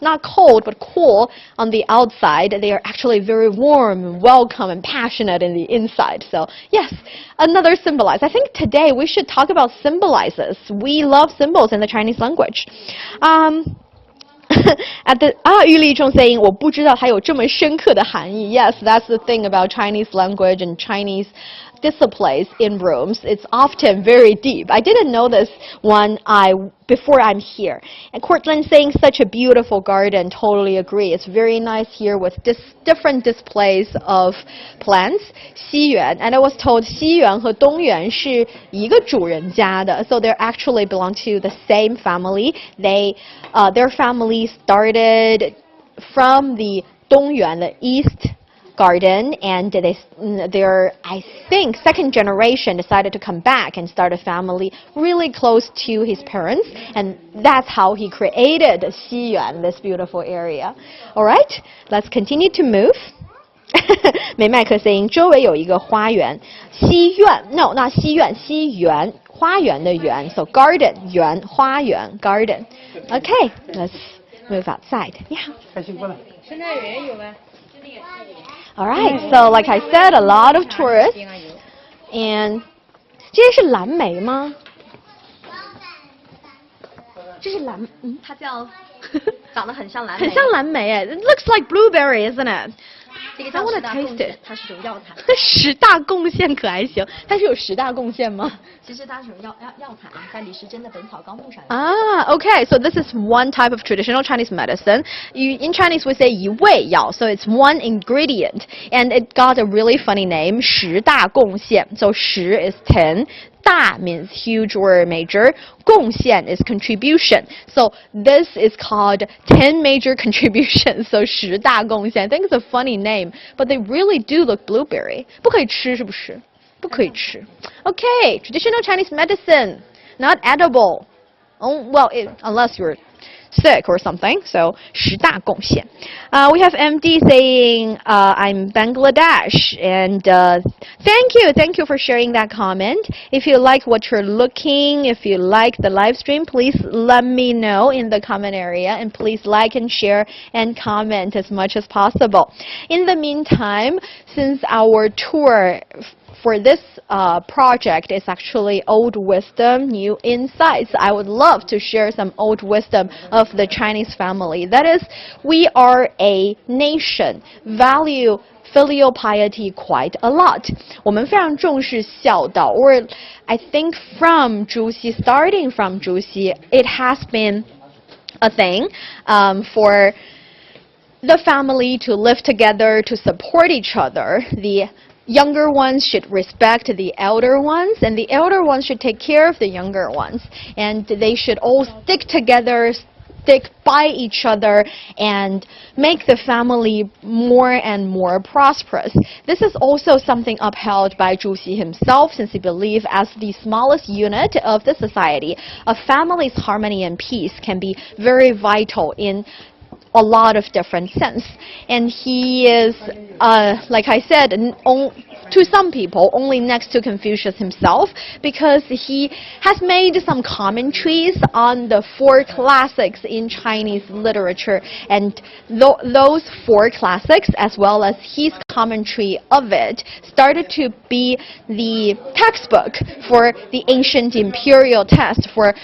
not cold, but cool on the outside, they are actually very warm and welcome and passionate in the inside. So yes, another symbolize. I think today we should talk about symbolizes. We love symbols in the Chinese language. At the Yu Li Zhong saying, 我不知道它有这么深刻的含义. Yes, that's the thing about Chinese language and Chinese displays in rooms, it's often very deep. I didn't know this before I'm here. And Courtland saying such a beautiful garden, totally agree. It's very nice here with different displays of plants. 西园, and I was told 西园和东园是一个主人家的, so they actually belong to the same family. Their family started from the 东园, the east garden, and their, I think, second generation decided to come back and start a family really close to his parents, and that's how he created Xiyuan, this beautiful area. All right, let's continue to move. 美麦克 saying 周围有一个花园，西院 no not 西院，西园花园的园 so garden 园花园 garden. Okay, let's move outside. 你好。开心过来。生态园有吗？ All right, so like I said, a lot of tourists. And 这是蓝莓吗？这是蓝，它叫长得很像蓝莓。很像蓝莓哎 ，It looks like blueberry, isn't it? 这个叫10大贡献，它是种药材。10大贡献可还行，它是有10大贡献吗？其实它是种药材，在李时珍的《本草纲目》上。Okay, so this is one type of traditional Chinese medicine. In Chinese we say 一味药, so it's one ingredient, and it got a really funny name, 10大贡献. So 10 is 10. 大 means huge or major. 贡献 is contribution. So this is called 10 major contributions. So 10大贡献. I think it's a funny name, but they really do look blueberry. 不可以吃是不是？不可以吃。Okay, traditional Chinese medicine, not edible. Well, unless you're sick or something. So 10大贡献. We have MD saying I'm Bangladesh, and thank you for sharing that comment. If you like what you're looking, if you like the live stream, please let me know in the comment area, and please like and share and comment as much as possible. In the meantime, since our tour for this project is actually old wisdom, new insights, I would love to share some old wisdom of the Chinese family. That is, we are a nation, value filial piety quite a lot. 我们非常重视孝道, or I think from Zhuxi, starting from Zhuxi, it has been a thing for the family to live together, to support each other. The younger ones should respect the elder ones, and the elder ones should take care of the younger ones. And they should all stick together, stick by each other, and make the family more and more prosperous. This is also something upheld by Zhuxi himself, since he believed as the smallest unit of the society, a family's harmony and peace can be very vital in a lot of different sense. And he is, like I said, to some people, only next to Confucius himself, because he has made some commentaries on the 4 classics in Chinese literature. And those 4 classics, as well as his commentary of it, started to be the textbook for the ancient imperial test for,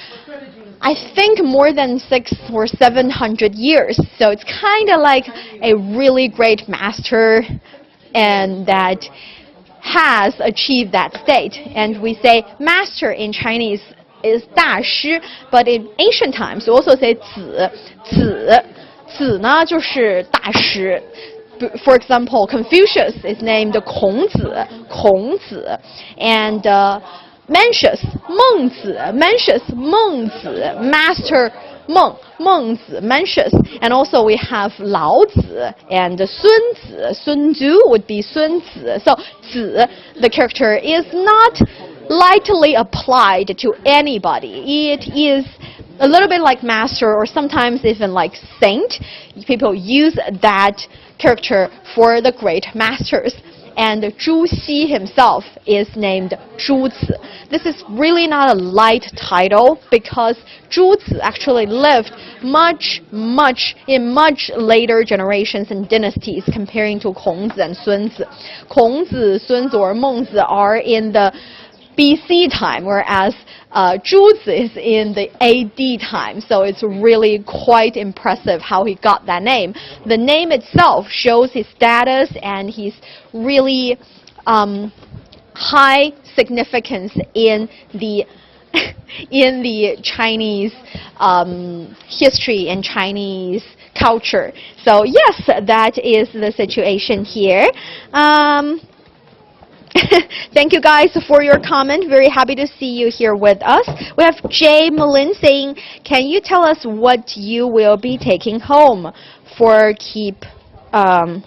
I think, more than 600 or 700 years. So it's kind of like a really great master, and that has achieved that state. And we say master in Chinese is 大师, but in ancient times we also say 子. 子呢就是大师. For example, Confucius is named 孔子, 孔子, and Mencius, 孟子, Mencius, 孟子, Master Meng, 孟子, Mencius. And also we have Lao Zi and Sun Zi. Sun Tzu would be Sun Zi. So Zi, the character, is not lightly applied to anybody. It is a little bit like master, or sometimes even like saint. People use that character for the great masters. And Zhu Xi himself is named Zhu Zi. This is really not a light title, because Zhu Zi actually lived much later generations and dynasties, comparing to Kongzi and Sunzi. Kongzi, Sunzi, or Mengzi are in the BC time, whereas Zhuzi is in the AD time. So it's really quite impressive how he got that name. The name itself shows his status, and he's really high significance in the in the Chinese history and Chinese culture. So yes, that is the situation here. Thank you guys for your comment. Very happy to see you here with us. We have Jay Malin saying, can you tell us what you will be taking home for a keepsake? I'm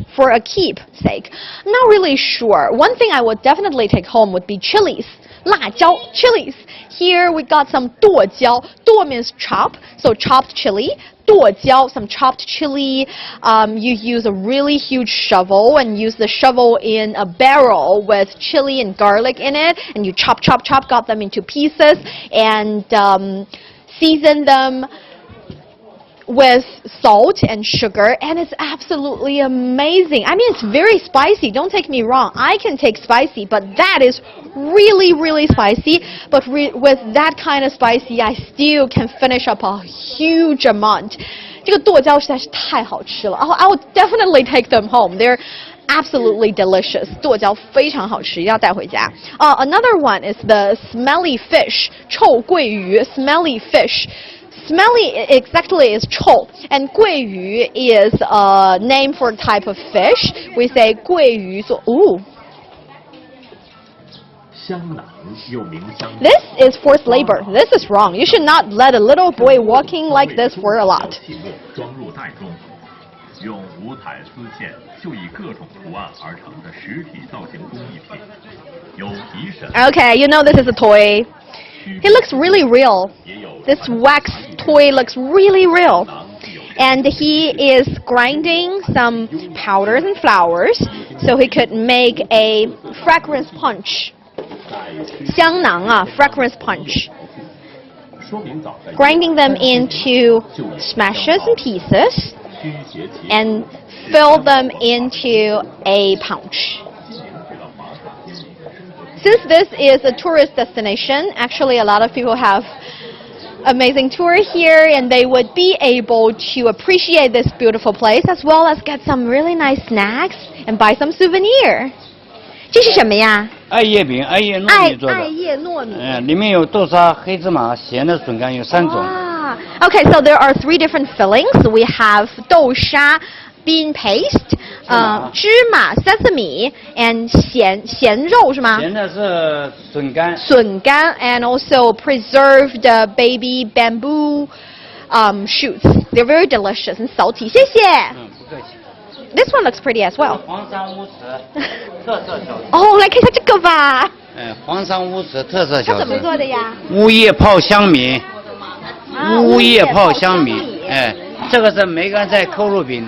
not really sure. One thing I would definitely take home would be chilies. 辣椒 chilies. Here we got some 剁椒. 剁 means chop, so chopped chili. 剁椒, some chopped chili. You use a really huge shovel and use the shovel in a barrel with chili and garlic in it, and you chop, got them into pieces, and season them with salt and sugar, and it's absolutely amazing. I mean, it's very spicy, don't take me wrong. I can take spicy, but that is really, really spicy. But with that kind of spicy, I still can finish up a huge amount. 这个剁椒实在是太好吃了. I will definitely take them home. They're absolutely delicious. 剁椒非常好吃，一定要带回家. Another one is the smelly fish. 臭鳜鱼 smelly fish. Smelly exactly is 臭, and 鳜鱼 is a name for a type of fish. We say 鳜鱼. So, ooh. This is forced labor. This is wrong. You should not let a little boy walking like this for a lot. Okay, you know this is a toy. He looks really real. This wax toy looks really real. And he is grinding some powders and flours so he could make a fragrance punch. 香囊啊, fragrance punch. Grinding them into smashes and pieces and fill them into a punch. Since this is a tourist destination, actually a lot of people have amazing tour here, and they would be able to appreciate this beautiful place as well as get some really nice snacks and buy some souvenir. 这是什么呀？艾叶饼，艾叶糯米做的。艾叶糯米。里面有豆沙、黑芝麻、咸的笋干，有3种。Okay, so there are 3 different fillings. We have 豆沙 bean paste, 芝麻 sesame, and 咸肉是吗？咸的是笋干。笋干 and also preserved baby bamboo shoots. They're very delicious and salty. 谢谢。不客气。This one looks pretty as well. 黄山乌池特色小吃。哦，来看一下这个吧。黄山乌池特色小吃。它怎么做的呀？乌叶泡香米。乌叶泡香米。这个是梅干菜扣肉饼。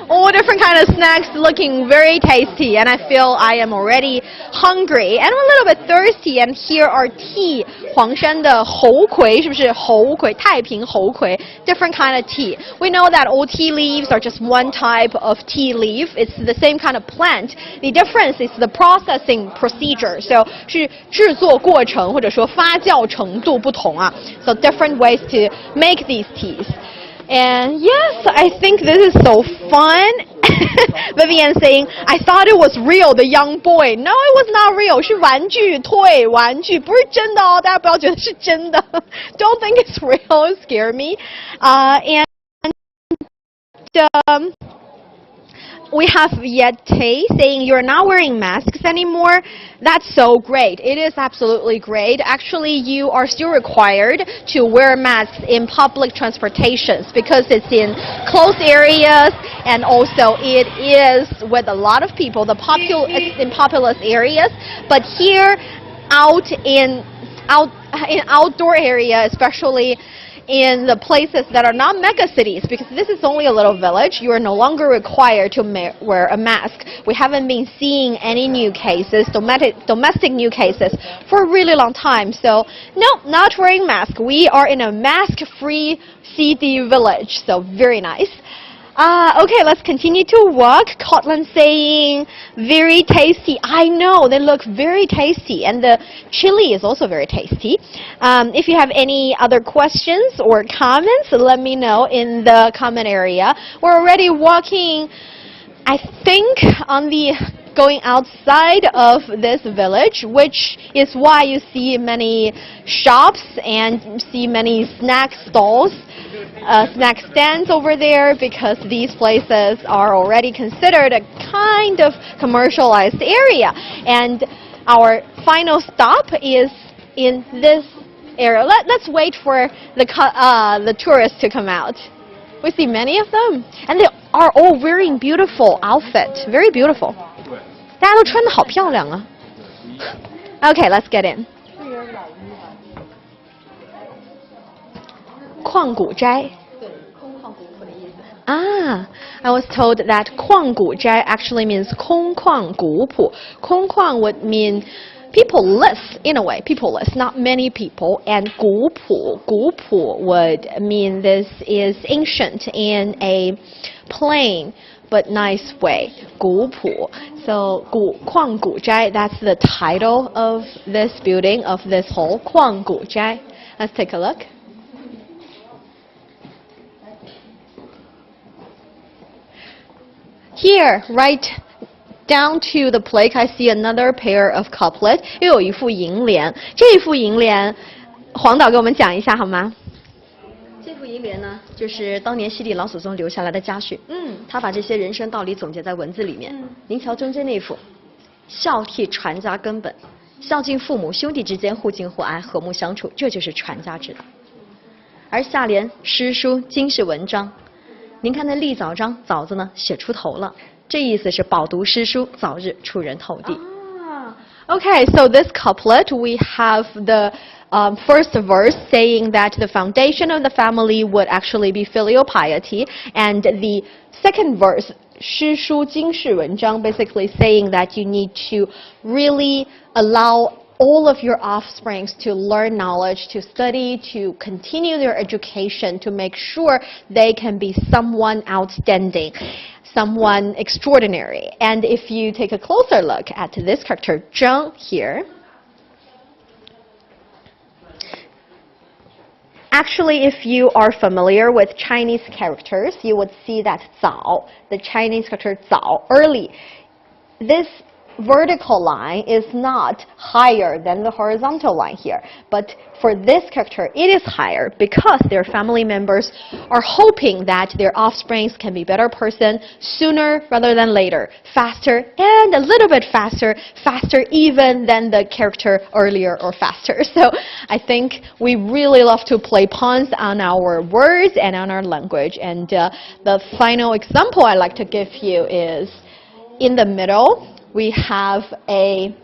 All different kind of snacks looking very tasty, and I feel I am already hungry and a little bit thirsty. And here are tea, 黄山的猴葵，是不是猴葵？太平猴葵 different kind of tea. We know that all tea leaves are just one type of tea leaf. It's the same kind of plant. The difference is the processing procedure. So 是制作过程或者说发酵程度不同啊。So different ways to make these teas. And yes, I think this is so fun. Vivian saying, I thought it was real, the young boy. No, it was not real. 是玩具 toy 玩具，不是真的哦，大家不要觉得是真的。Don't think it's real. It scared me. And we have Yete saying you're not wearing masks anymore. That's so great. It is absolutely great. Actually, you are still required to wear masks in public transportations because it's in closed areas, and also it is with a lot of people. It's in populous areas, but here in outdoor area, especially in the places that are not mega cities, because this is only a little village, you are no longer required to wear a mask. We haven't been seeing any new cases, domestic new cases, for a really long time. So no, not wearing mask. We are in a mask-free Xidi Village, so very nice. Okay, let's continue to walk. Cotland saying, very tasty. I know, they look very tasty. And the chili is also very tasty. If you have any other questions or comments, let me know in the comment area. We're already walking, I think, on the going outside of this village, which is why you see many shops and see many snack stalls, snack stands over there, because these places are already considered a kind of commercialized area. And our final stop is in this area. Let's wait for the tourists to come out. We see many of them, and they are all wearing beautiful outfit, very beautiful. 大家都穿得好漂亮啊。Okay, let's get in. 旷古斋。Ah, I was told that 旷古斋 actually means 空旷古朴. 空旷 would mean peopleless, in a way, peopleless, not many people. And 古朴 would mean this is ancient in a plain but nice way. 古朴. So 旷古斋, that's the title of this building, of this hall. 旷古斋. Let's take a look. Here, right down to the plaque, I see another pair of couplets. 又有一副楹联，这一副楹联，黄导给我们讲一下好吗？这副楹联呢，就是当年西帝老祖宗留下来的家训。他把这些人生道理总结在文字里面。您瞧中间那幅，孝悌传家根本，孝敬父母，兄弟之间互敬互爱，和睦相处，这就是传家之道。而下联诗书经世文章，您看那立早章，枣子呢写出头了，这意思是饱读诗书，早日出人头地。Okay, so this couplet, we have the first verse saying that the foundation of the family would actually be filial piety, and the second verse, 诗书经世文章, basically saying that you need to really allow all of your offsprings to learn knowledge, to study, to continue their education, to make sure they can be someone outstanding, someone extraordinary. And if you take a closer look at this character, Zheng, here, actually, if you are familiar with Chinese characters, you would see that 早, the Chinese character 早, early. This vertical line is not higher than the horizontal line here, but for this character it is higher because their family members are hoping that their offsprings can be better person sooner rather than later, faster and a little bit faster even than the character earlier or faster. So I think we really love to play puns on our words and on our language, and the final example I like to give you is in the middle. We have a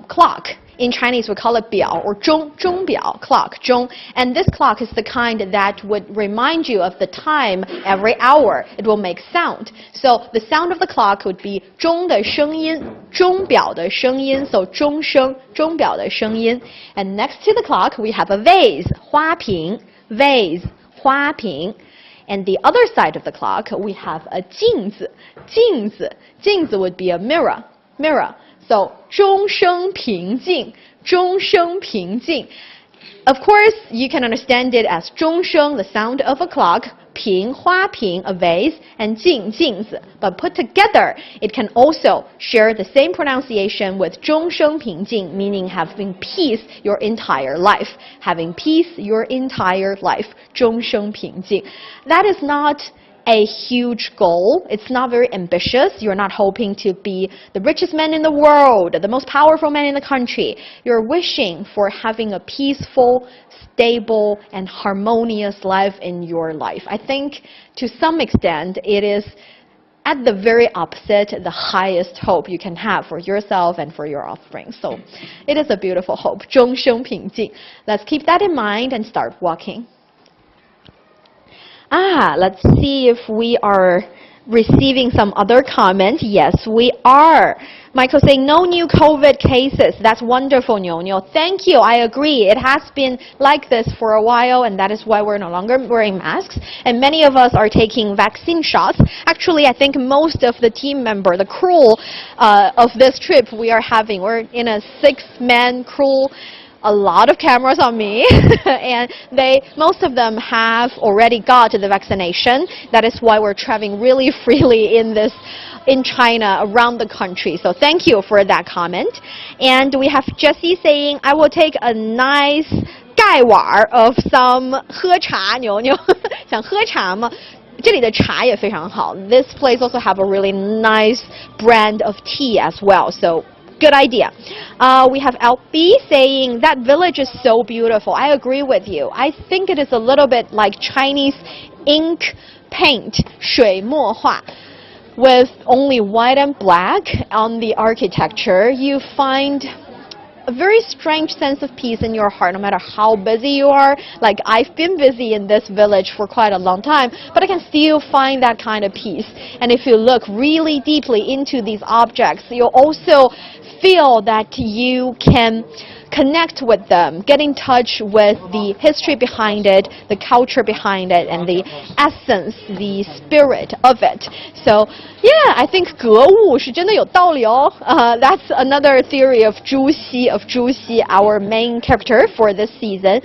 clock. In Chinese, we call it 表 or 钟表, clock, 钟. And this clock is the kind that would remind you of the time every hour. It will make sound. So the sound of the clock would be 钟的声音, 钟表的声音. So 钟声, 钟表的声音. And next to the clock, we have a vase, 花瓶, vase, 花瓶. And the other side of the clock, we have a 镜子, 镜子 would be a mirror, mirror. So 钟声平静, 钟声平静. Of course, you can understand it as 钟声, the sound of a clock, 瓶, 花瓶, a vase, and 镜, 镜子. But put together, it can also share the same pronunciation with 钟声平静, meaning having peace your entire life. Having peace your entire life. 钟声平静. That is not a huge goal. It's not very ambitious. You're not hoping to be the richest man in the world, the most powerful man in the country. You're wishing for having a peaceful, stable, and harmonious life in your life. I think to some extent it is at the very opposite, the highest hope you can have for yourself and for your offspring. So it is a beautiful hope. 钟声平静. Let's keep that in mind and start walking. Let's see if we are receiving some other comment. Yes, we are. Michael saying no new COVID cases. That's wonderful, Niuniu. Thank you. I agree. It has been like this for a while, and that is why we're no longer wearing masks. And many of us are taking vaccine shots. Actually, I think most of the team member, the crew of this trip we're in a 6-man crew. A lot of cameras on me, and most of them have already got the vaccination. That is why we're traveling really freely in this in China, around the country. So thank you for that comment. And we have Jessie saying, I will take a nice 盖碗 of some 喝茶牛牛想喝茶吗？这里的茶也非常好。This place also have a really nice brand of tea as well. So good idea. We have LB saying that village is so beautiful. I agree with you. I think it is a little bit like Chinese ink paint 水墨画 with only white and black on the architecture. You find a very strange sense of peace in your heart no matter how busy you are. Like I've been busy in this village for quite a long time, but I can still find that kind of peace. And if you look really deeply into these objects, you'll also feel that you can connect with them, get in touch with the history behind it, the culture behind it, and the essence, the spirit of it. So yeah, I think 格物是真的有道理哦。That's another theory of 朱熹, our main character for this season,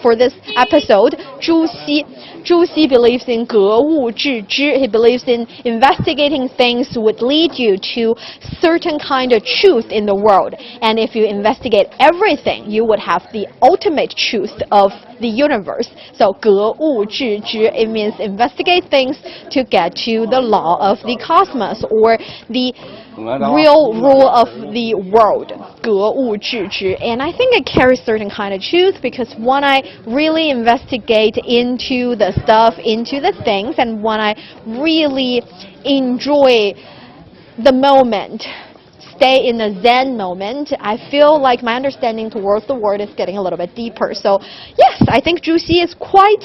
for this episode. 朱熹 believes in 格物致知. He believes in investigating things would lead you to certain kind of truth in the world. And if you investigate everything, you would have the ultimate truth of the universe. So 格物致知, it means investigate things to get to the law of the cosmos or the real rule of the world. 格物致知. And I think it carries certain kind of truth because when I really investigate into the stuff, into the things, and when I really enjoy the moment, stay in the Zen moment, I feel like my understanding towards the world is getting a little bit deeper. So yes, I think Zhu Xi is quite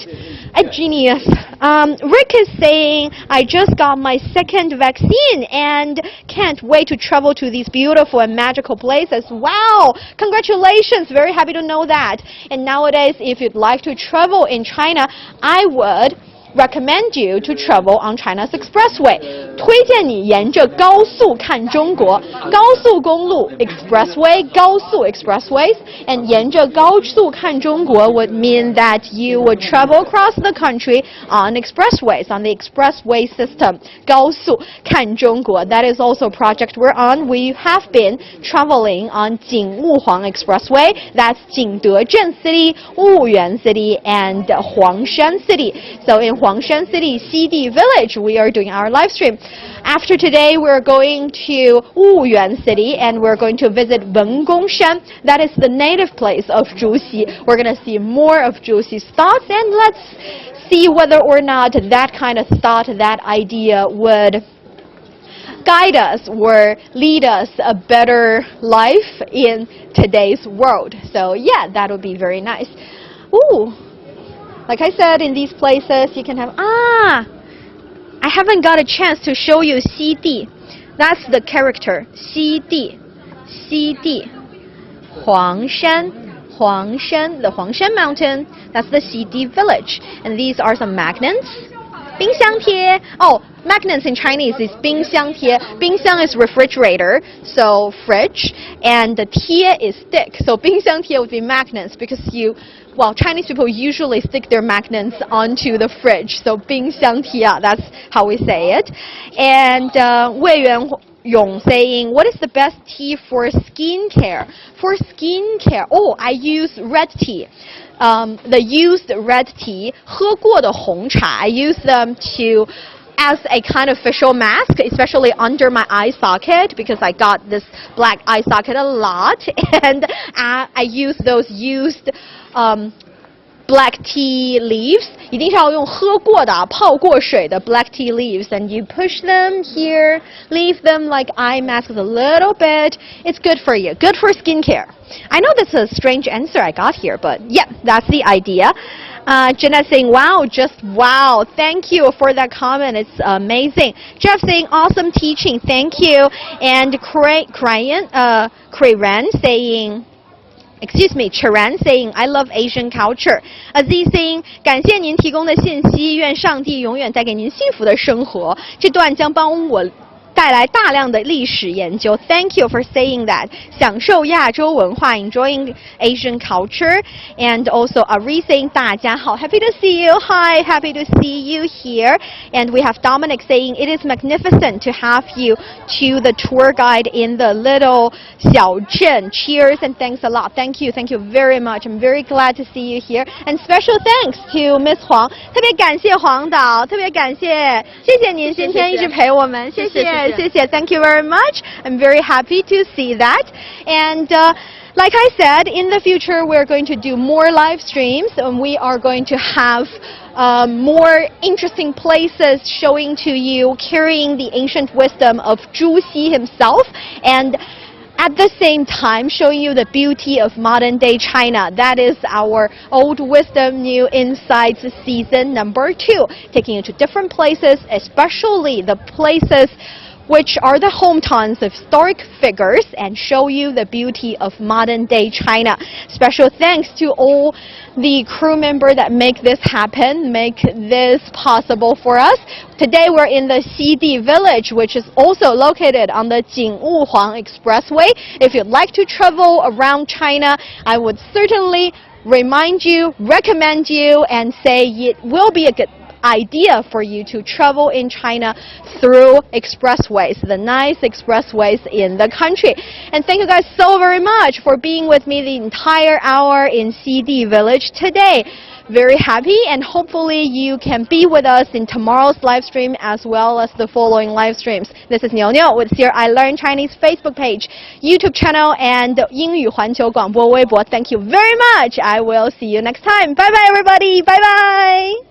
a genius. Rick is saying, I just got my second vaccine and can't wait to travel to these beautiful and magical places. Wow, congratulations, very happy to know that. And nowadays, if you'd like to travel in China, I would recommend you to travel on China's expressway. 推荐你沿着高速看中国，高速公路 expressway, 高速 expressways, and 沿着高速看中国 would mean that you would travel across the country on expressways, on the expressway system. 高速看中国, that is also a project we're on. We have been traveling on 景务黄 expressway. That's 景德镇 City, 婺源 City, and Huangshan City. So in Huangshan City, Xidi Village, we are doing our live stream. After today, we're going to 婺源 City and we're going to visit Wengongshan. That is the native place of Zhu Xi. We're going to see more of Zhu Xi's thoughts and let's see whether or not that kind of thought, that idea would guide us or lead us a better life in today's world. So yeah, that would be very nice. Ooh. Like I said, in these places, you can have, I haven't got a chance to show you Xidi. That's the character, Xidi. Huangshan, the Huangshan mountain, that's the Xidi Village. And these are some magnets. 冰箱贴. Oh, magnets in Chinese is 冰箱贴. 冰箱 is refrigerator, so fridge, and the 贴 is stick. So 冰箱贴 would be magnets because Chinese people usually stick their magnets onto the fridge. So 冰箱贴, that's how we say it. And Wei Yuanyong saying, what is the best tea for skincare? For skincare, I use red tea. The used red tea, 喝过的红茶, I use them as a kind of facial mask, especially under my eye socket because I got this black eye socket a lot, and I use those used black tea leaves. 一定是要用喝过的泡过水的 black tea leaves, and you push them here, leave them like eye masks a little bit. It's good for you, good for skincare. I know that's a strange answer I got here, but yeah, that's the idea. Jenna saying, wow, just wow. Thank you for that comment. It's amazing. Jeff saying, awesome teaching. Thank you. And Crayan saying, excuse me, Charan saying, I love Asian culture. Aziz saying, 感谢您提供的信息，愿上帝永远带给您幸福的生活。这段将帮我带来大量的历史研究。Thank you for saying that. 享受亚洲文化 ，enjoying Asian culture, and also Ari saying 大家好 ，happy to see you. Hi, happy to see you here. And we have Dominic saying it is magnificent to have you to the tour guide in the little 小镇. Cheers and thanks a lot. Thank you very much. I'm very glad to see you here. And special thanks to Miss Huang. 特别感谢黄导，特别感谢，谢谢您今天一直陪我们，谢谢。 Thank you very much. I'm very happy to see that. And like I said, in the future we're going to do more live streams, and we are going to have more interesting places showing to you, carrying the ancient wisdom of Zhu Xi himself, and at the same time showing you the beauty of modern day China. That is our Old Wisdom New Insights season number 2, taking you to different places, especially the places which are the hometowns of historic figures, and show you the beauty of modern day China. Special thanks to all the crew members that make this happen, make this possible for us. Today we're in the Xidi Village, which is also located on the Jinwu-Huang Expressway. If you'd like to travel around China, I would certainly recommend you, and say it will be a good idea for you to travel in China through expressways, the nice expressways in the country. And thank you guys so very much for being with me the entire hour in Xidi Village today. Very happy, and hopefully you can be with us in tomorrow's live stream as well as the following live streams. This is Niuniu with Here I Learn Chinese Facebook page, YouTube channel, and 英语环球广播微博. Thank you very much. I will see you next time. Bye bye everybody. Bye bye.